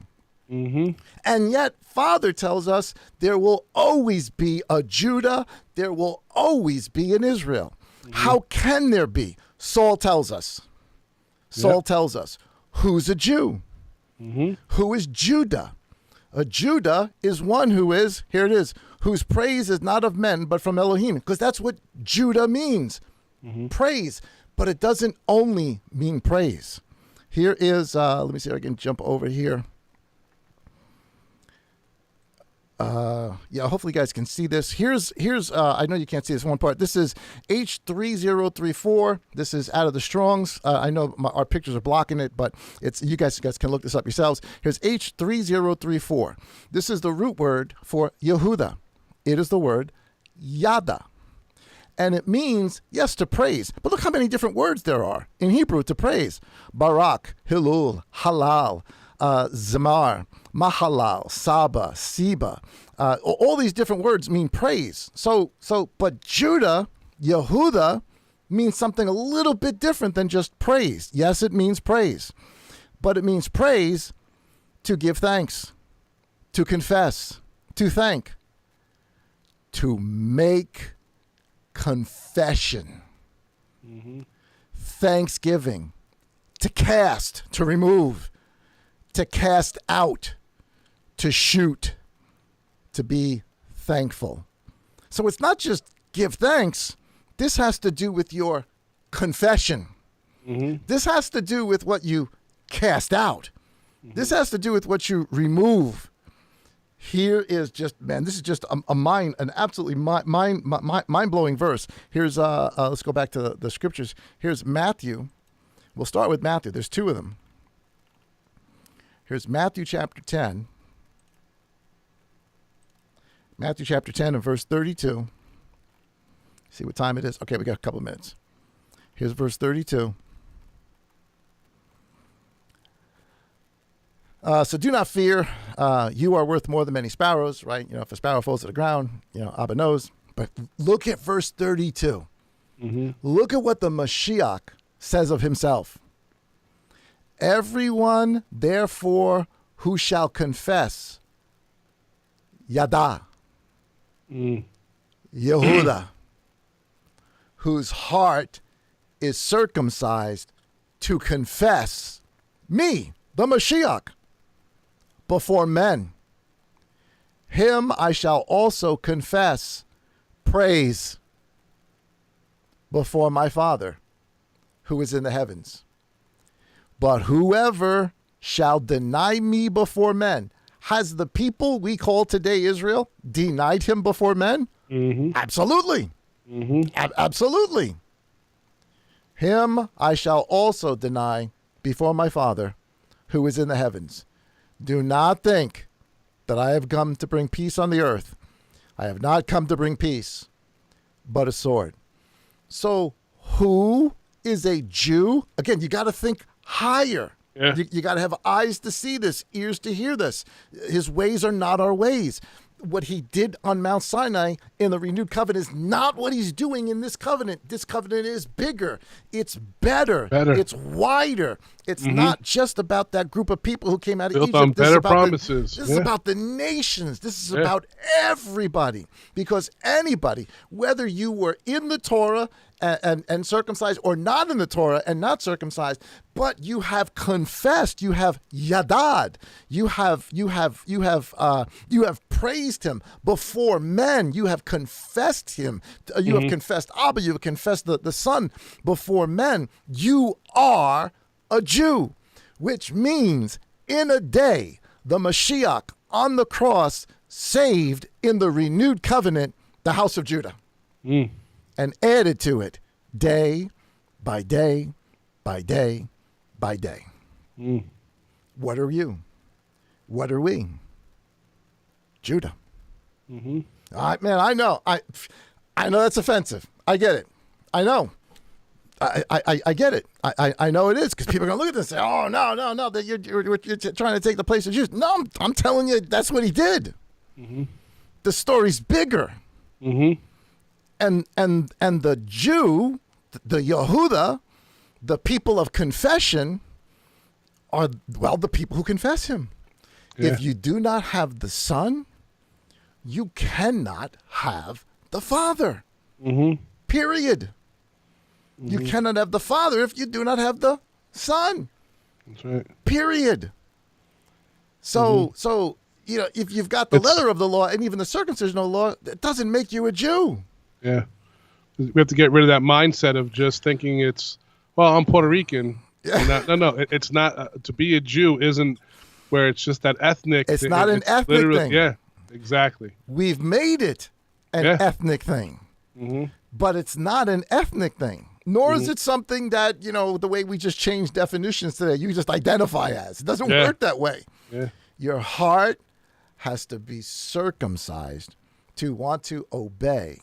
And yet Father tells us there will always be a Judah, there will always be an Israel. How can there be? Saul tells us. Saul tells us. Who's a Jew? Who is Judah? A Judah is one who is, here it is, whose praise is not of men, but from Elohim. Because that's what Judah means. Praise. But it doesn't only mean praise. Here is, let me see if I can jump over here. Hopefully you guys can see this. Here's I know you can't see this one part. This is H3034. This is out of the Strongs. I know our pictures are blocking it, but you guys can look this up yourselves. Here's H3034. This is the root word for Yehuda. It is the word yada. And it means, yes, to praise. But look how many different words there are in Hebrew to praise. Barak, Hilul, Halal, Zamar, Mahalal, Saba, Siba. All these different words mean praise. But Judah, Yehuda, means something a little bit different than just praise. Yes, it means praise. But it means praise to give thanks, to confess, to thank, to make confession, thanksgiving, to cast, to remove, to cast out, to shoot, to be thankful. So it's not just give thanks. This has to do with your confession. This has to do with what you cast out. This has to do with what you remove. Here is just, man, this is just an absolutely mind-blowing verse. Here's, let's go back to the scriptures. Here's Matthew. We'll start with Matthew. There's two of them. Here's Matthew chapter 10. Matthew chapter 10 and verse 32. See what time it is? Okay, we got a couple of minutes. Here's verse 32. So do not fear. You are worth more than many sparrows, right? If a sparrow falls to the ground, Abba knows. But look at verse 32. Look at what the Mashiach says of himself. Everyone, therefore, who shall confess, Yada, Yehuda, whose heart is circumcised to confess me, the Mashiach, before men. Him I shall also confess praise before my Father who is in the heavens. But whoever shall deny me before men, has the people we call today Israel denied him before men? Absolutely. Absolutely. Him I shall also deny before my Father who is in the heavens. Do not think that I have come to bring peace on the earth. I have not come to bring peace, but a sword. So who is a Jew? Again, you got to think higher. Yeah. You got to have eyes to see this, ears to hear this. His ways are not our ways. What he did on Mount Sinai in the renewed covenant is not what he's doing in this covenant. This covenant is bigger. It's better. It's wider. It's not just about that group of people who came out of Built Egypt. on better promises. This is about the nations. This is about everybody. Because anybody, whether you were in the Torah and circumcised or not in the Torah and not circumcised, but you have confessed, you have yadad, you have praised him before men, you have confessed him, you have confessed Abba, you have confessed the Son before men. You are a Jew, which means in a day the Mashiach on the cross saved in the renewed covenant the house of Judah. And added to it day by day by day by day. What are you? What are we? Judah. Man, I know. I know that's offensive. I get it. I know. I get it. I know it is, because people are going to look at this and say, oh, no, that you're trying to take the place of Jews. No, I'm telling you, that's what he did. The story's bigger. And the Jew, the Yehuda, the people of confession are, well, the people who confess him. If you do not have the Son, you cannot have the Father. Period. You cannot have the Father if you do not have the Son. That's right. Period. So if you've got the letter of the law and even the circumcision of the law, it doesn't make you a Jew. Yeah. We have to get rid of that mindset of just thinking it's, well, I'm Puerto Rican. No. It's not. To be a Jew isn't where it's just that ethnic. It's not an ethnic thing. Yeah, exactly. We've made it an ethnic thing, but it's not an ethnic thing. Nor is it something that, the way we just change definitions today, you just identify as. It doesn't work that way. Yeah. Your heart has to be circumcised to want to obey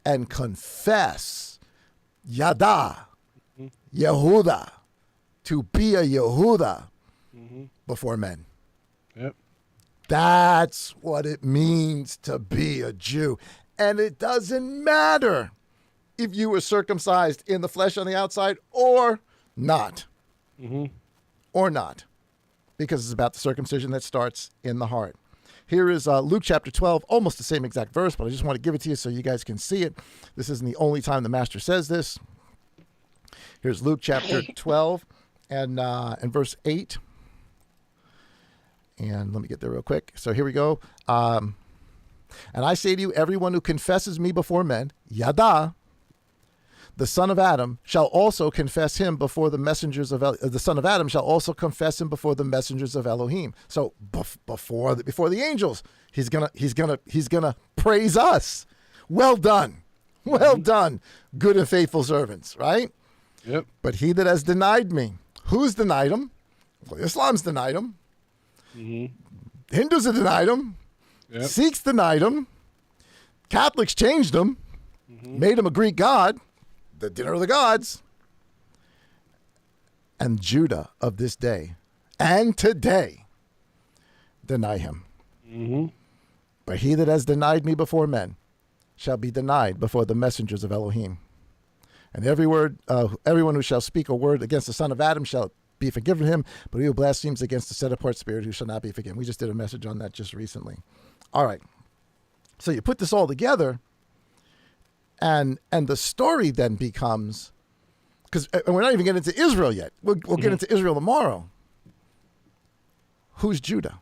and confess, Yada, Yehuda, to be a Yehuda before men. Yep. That's what it means to be a Jew. And it doesn't matter if you were circumcised in the flesh on the outside or not. Or not. Because it's about the circumcision that starts in the heart. Here is Luke chapter 12, almost the same exact verse, but I just want to give it to you so you guys can see it. This isn't the only time the Master says this. Here's Luke chapter 12 and verse 8. And let me get there real quick. So here we go. And I say to you, everyone who confesses me before men, Yada, the son of Adam, shall also confess him before the messengers of the son of Adam shall also confess him before the messengers of Elohim. So before the angels, he's gonna praise us. Well done, good and faithful servants. Right? Yep. But he that has denied me, who's denied him? Well, Islam's denied him. Hindus have denied him. Yep. Sikhs denied him. Catholics changed him, made him a Greek god, the dinner of the gods. And Judah of this day and today deny him. But he that has denied me before men shall be denied before the messengers of Elohim. And everyone who shall speak a word against the son of Adam shall be forgiven him, but he who blasphemes against the set-apart spirit who shall not be forgiven. We just did a message on that just recently. All right. So you put this all together, and the story then becomes, because we're not even getting into Israel yet. We'll get into Israel tomorrow. Who's Judah?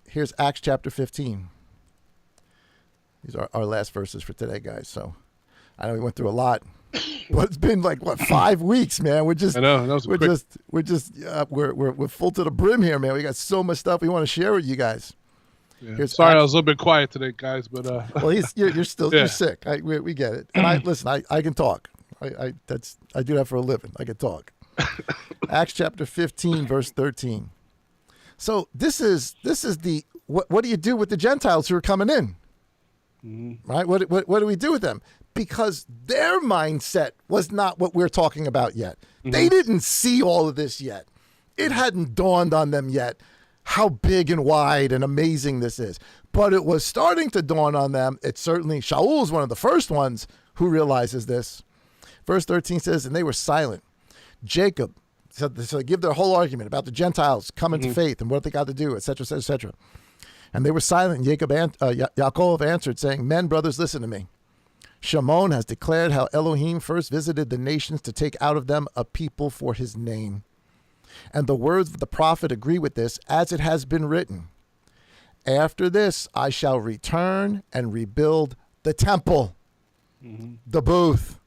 Here's Acts chapter 15. These are our last verses for today, guys. So I know we went through a lot. But it's been like 5 weeks, man. We're just, I know, that was quick. We're full to the brim here, man. We got so much stuff we want to share with you guys. Yeah. Sorry, I was a little bit quiet today, guys, but well, you're still you're sick. We get it. And I can talk. I do that for a living. I can talk. Acts chapter 15, verse 13. So this is the what do you do with the Gentiles who are coming in? Right? What do we do with them? Because their mindset was not what we're talking about yet. They didn't see all of this yet. It hadn't dawned on them yet how big and wide and amazing this is. But it was starting to dawn on them. It certainly, Shaul is one of the first ones who realizes this. Verse 13 says, and they were silent. Jacob, so they give their whole argument about the Gentiles coming to faith and what they got to do, etc., etc., etc. And they were silent. Yaakov answered, saying, men, brothers, listen to me. Shimon has declared how Elohim first visited the nations to take out of them a people for his name. And the words of the prophet agree with this, as it has been written. After this, I shall return and rebuild the temple, the booth,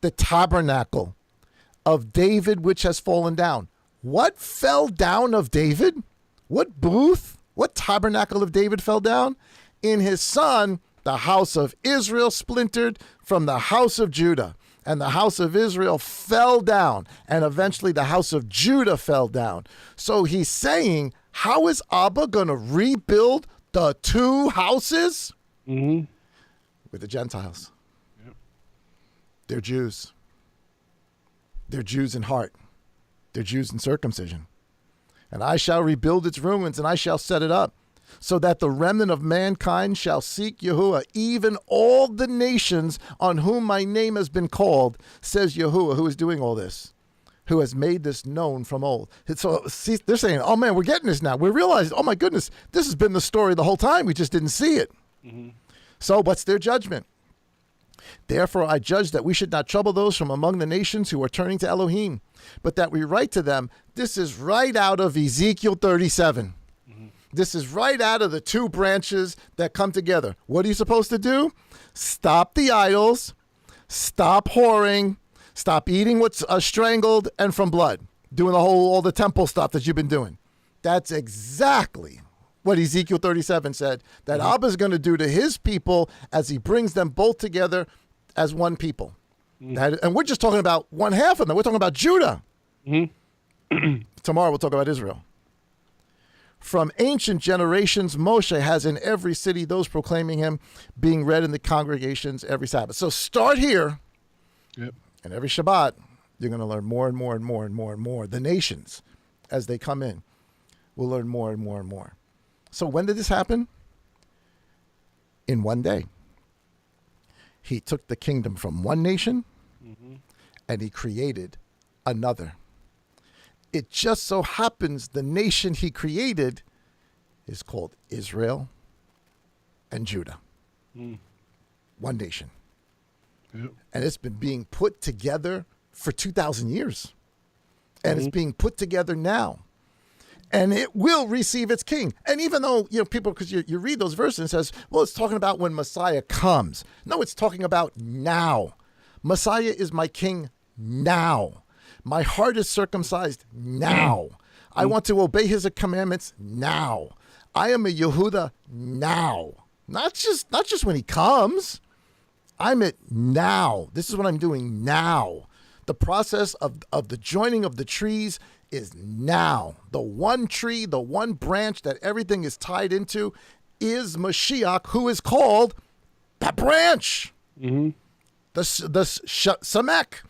the tabernacle of David, which has fallen down. What fell down of David? What booth? What tabernacle of David fell down? In his son, the house of Israel splintered from the house of Judah, and the house of Israel fell down, and eventually the house of Judah fell down. So he's saying, how is Abba going to rebuild the two houses? With the Gentiles. Yep. They're Jews. They're Jews in heart. They're Jews in circumcision. And I shall rebuild its ruins, and I shall set it up, so that the remnant of mankind shall seek Yahuwah, even all the nations on whom my name has been called, says Yahuwah, who is doing all this, who has made this known from old. So see, they're saying, oh man, we're getting this now. We're realizing, oh my goodness, this has been the story the whole time. We just didn't see it. So what's their judgment? Therefore I judge that we should not trouble those from among the nations who are turning to Elohim, but that we write to them. This is right out of Ezekiel 37. This is right out of the two branches that come together. What are you supposed to do? Stop the idols, stop whoring, stop eating what's strangled and from blood, doing all the temple stuff that you've been doing. That's exactly what Ezekiel 37 said, that Abba is going to do to his people as he brings them both together as one people. And we're just talking about one half of them. We're talking about Judah. Tomorrow we'll talk about Israel. From ancient generations, Moshe has in every city those proclaiming him, being read in the congregations every Sabbath. So start here, Yep. and every Shabbat, you're going to learn more and more and more and more and more. The nations, as they come in, will learn more and more and more. So when did this happen? In one day. He took the kingdom from one nation, and he created another. It just so happens the nation he created is called Israel and Judah. One nation. Yep. And it's been being put together for 2,000 years. And it's being put together now. And it will receive its king. And even though, people, because you read those verses and it says, well, it's talking about when Messiah comes. No, it's talking about now. Messiah is my king now. My heart is circumcised now. I want to obey his commandments now. I am a Yehuda now. Not just when he comes. I'm it now. This is what I'm doing now. The process of the joining of the trees is now. The one tree, the one branch that everything is tied into is Mashiach, who is called that branch. The Samek.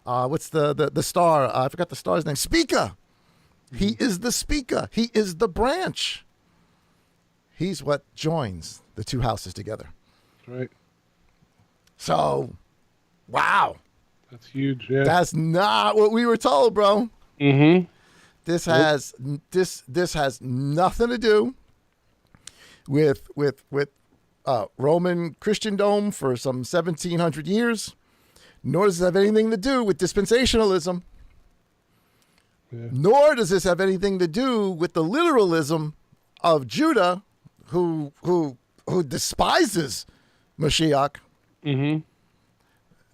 What's the star? I forgot the star's name. Speaker. He is the speaker. He is the branch. He's what joins the two houses together. Right. So, wow. That's huge. Yeah. That's not what we were told, bro. This has nothing to do with Roman Christendom for some 1,700 years, nor does it have anything to do with dispensationalism. Yeah. Nor does this have anything to do with the literalism of Judah, who despises Mashiach.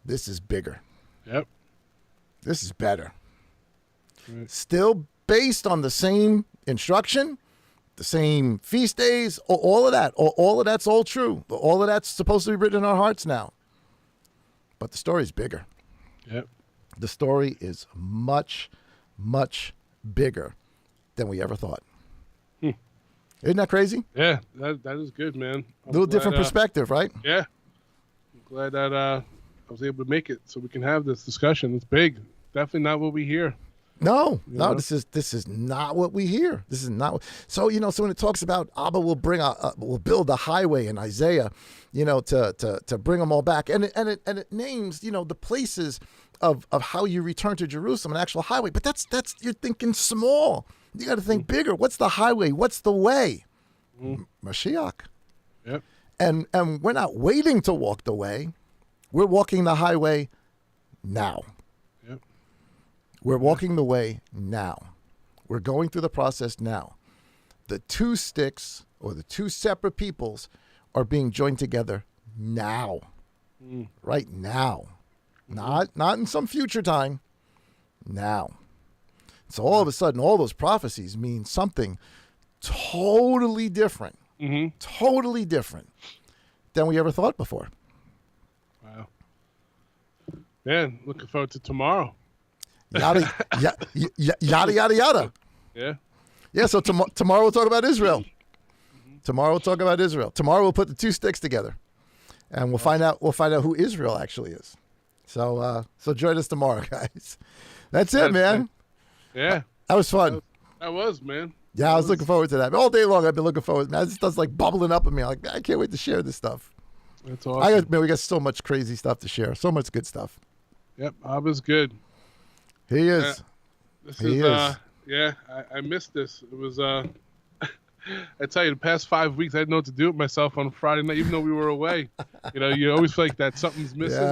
This is bigger. Yep. This is better. Right. Still based on the same instruction, the same feast days, all of that. All of that's all true. All of that's supposed to be written in our hearts now. But the story is bigger. Yep. The story is much, much bigger than we ever thought. Isn't that crazy? Yeah, that is good, man. A little different perspective, right? Yeah. I'm glad that I was able to make it so we can have this discussion. It's big. Definitely not what we hear. No, You know? this is not what we hear. This is not. So when it talks about Abba will build a highway in Isaiah, to bring them all back, and it names the places of how you return to Jerusalem, an actual highway. But that's you're thinking small. You got to think bigger. What's the highway? What's the way? Mashiach. Yep. And we're not waiting to walk the way. We're walking the highway now. Yep. We're walking the way now. We're going through the process now. The two sticks or the two separate peoples are being joined together now. Right now. Not in some future time. Now. So all of a sudden, all those prophecies mean something totally different. Totally different than we ever thought before. Wow. Man, looking forward to tomorrow. Yada, yada, yada, yada. Yeah. Yeah, so tomorrow we'll talk about Israel. Tomorrow we'll talk about Israel. Tomorrow we'll put the two sticks together, and we'll find out who Israel actually is. So join us tomorrow, guys. That's it, man. Yeah. That was fun. That was, man. Yeah, I was looking forward to that. All day long I've been looking forward. Man, this stuff's like bubbling up in me. Like, I can't wait to share this stuff. That's awesome. We got so much crazy stuff to share. So much good stuff. Yep, Abba's good. He is. He is. Yeah, I missed this. It was I tell you, the past 5 weeks I didn't know what to do with myself on Friday night, even though we were away. You always feel like that something's missing,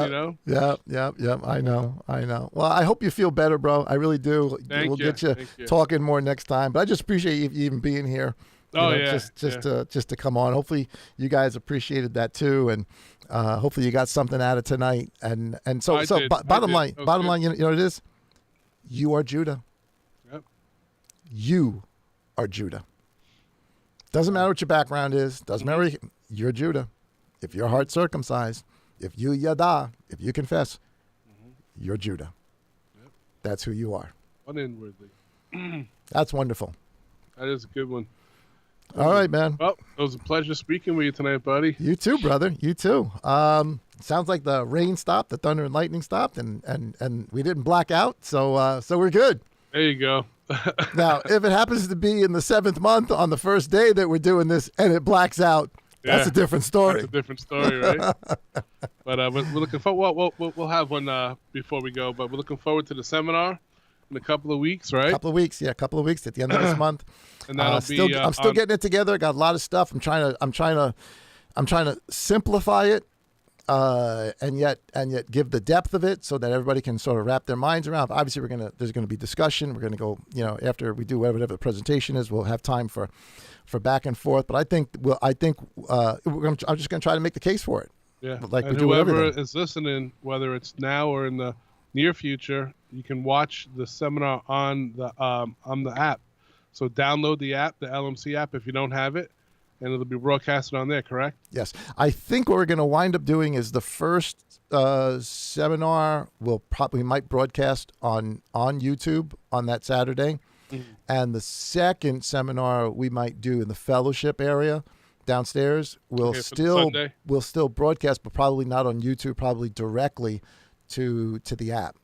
Yeah. I know. Well, I hope you feel better, bro. I really do. We'll get you talking more next time. But I just appreciate you even being here. Just to come on. Hopefully you guys appreciated that too, and hopefully you got something out of tonight. And so bottom line, you know what it is? You are Judah. Yep. You are Judah. Doesn't matter what your background is. Doesn't matter. You're Judah. If your heart's circumcised, if you yada, if you confess, you're Judah. Yep. That's who you are. Uninwardly. That's wonderful. That is a good one. All right, man. Well, it was a pleasure speaking with you tonight, buddy. You too, brother. You too. Sounds like the rain stopped, the thunder and lightning stopped, and we didn't black out, so we're good. There you go. Now, if it happens to be in the 7th month on the first day that we're doing this and it blacks out, that's a different story. That's a different story, right? But we're looking forward. We'll have one before we go, but we're looking forward to the seminar in a couple of weeks, right? A couple of weeks at the end of this month. And that'll be. I'm still getting it together. Got a lot of stuff. I'm trying to simplify it, and yet give the depth of it so that everybody can sort of wrap their minds around. Obviously, there's gonna be discussion. We're gonna go, after we do whatever the presentation is, we'll have time for back and forth. But I'm just gonna try to make the case for it. Yeah. Like and we do with whoever everything. is listening, whether it's now or in the near future, you can watch the seminar on the app. So download the app, the LMC app, if you don't have it, and it'll be broadcasted on there, correct? Yes. I think what we're going to wind up doing is the first seminar we might broadcast on YouTube on that Saturday. Mm-hmm. And the second seminar we might do in the fellowship area downstairs. We'll still broadcast, but probably not on YouTube, probably directly to the app.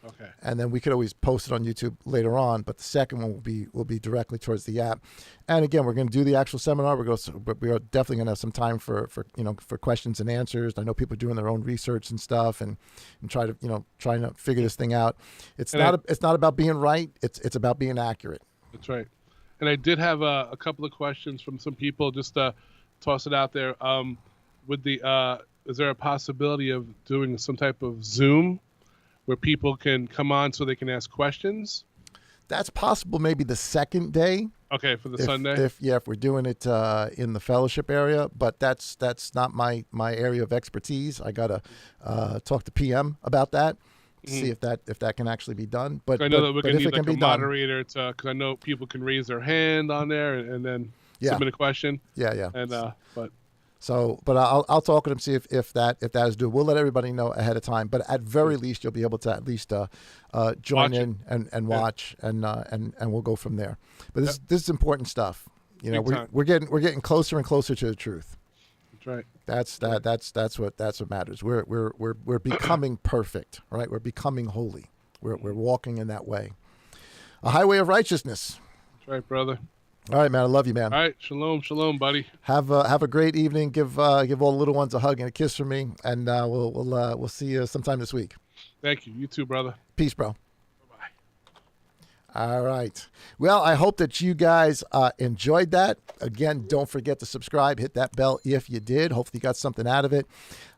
Okay. And then we could always post it on YouTube later on, but the second one will be directly towards the app. And again, we're going to do the actual seminar. We are definitely going to have some time for questions and answers. I know people are doing their own research and stuff, and trying to figure this thing out. It's not about being right. It's about being accurate. That's right. And I did have a couple of questions from some people. Just toss it out there. Is there a possibility of doing some type of Zoom where people can come on so they can ask questions? That's possible maybe the second day. Okay, for the Sunday? If we're doing it in the fellowship area, but that's not my area of expertise. I got to talk to PM about that, see if that can actually be done. But I know that we're going to need like a moderator because I know people can raise their hand on there and then submit a question. Yeah. And But I'll talk with him, see if that is doable. We'll let everybody know ahead of time. But at very least, you'll be able to at least join in and watch, and we'll go from there. But this is important stuff. We're getting closer and closer to the truth. That's right. That's what matters. We're becoming perfect, right? We're becoming holy. We're walking in that way, a highway of righteousness. That's right, brother. All right, man. I love you, man. All right, shalom, buddy. Have a great evening. Give all the little ones a hug and a kiss from me, and we'll see you sometime this week. Thank you. You too, brother. Peace, bro. Bye-bye. All right. Well, I hope that you guys enjoyed that. Again, don't forget to subscribe. Hit that bell if you did. Hopefully, you got something out of it.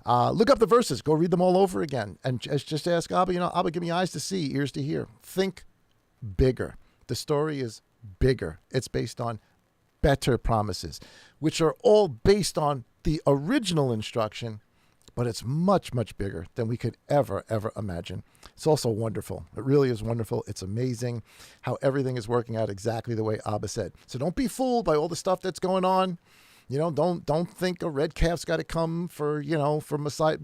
Look up the verses. Go read them all over again, and just ask Abba. Abba, give me eyes to see, ears to hear. Think bigger. The story is bigger. It's based on better promises, which are all based on the original instruction, but it's much, much bigger than we could ever imagine. It's also wonderful. It really is wonderful. It's amazing how everything is working out exactly the way Abba said. So don't be fooled by all the stuff that's going on. Don't think a red calf's got to come for Messiah.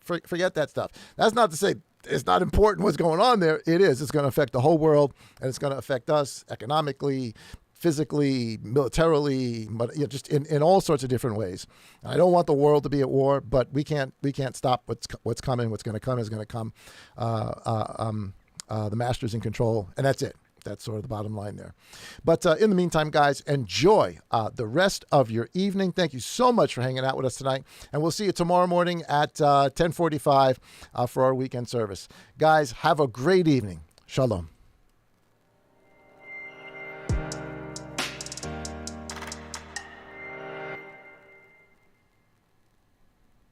Forget that stuff. That's not to say it's not important what's going on there. It is. It's going to affect the whole world, and it's going to affect us economically, physically, militarily, but just in all sorts of different ways. I don't want the world to be at war, but we can't stop what's coming. What's going to come is going to come. The master's in control, and that's it. That's sort of the bottom line there. But in the meantime, guys, enjoy the rest of your evening. Thank you so much for hanging out with us tonight. And we'll see you tomorrow morning at 10:45 for our weekend service. Guys, have a great evening. Shalom.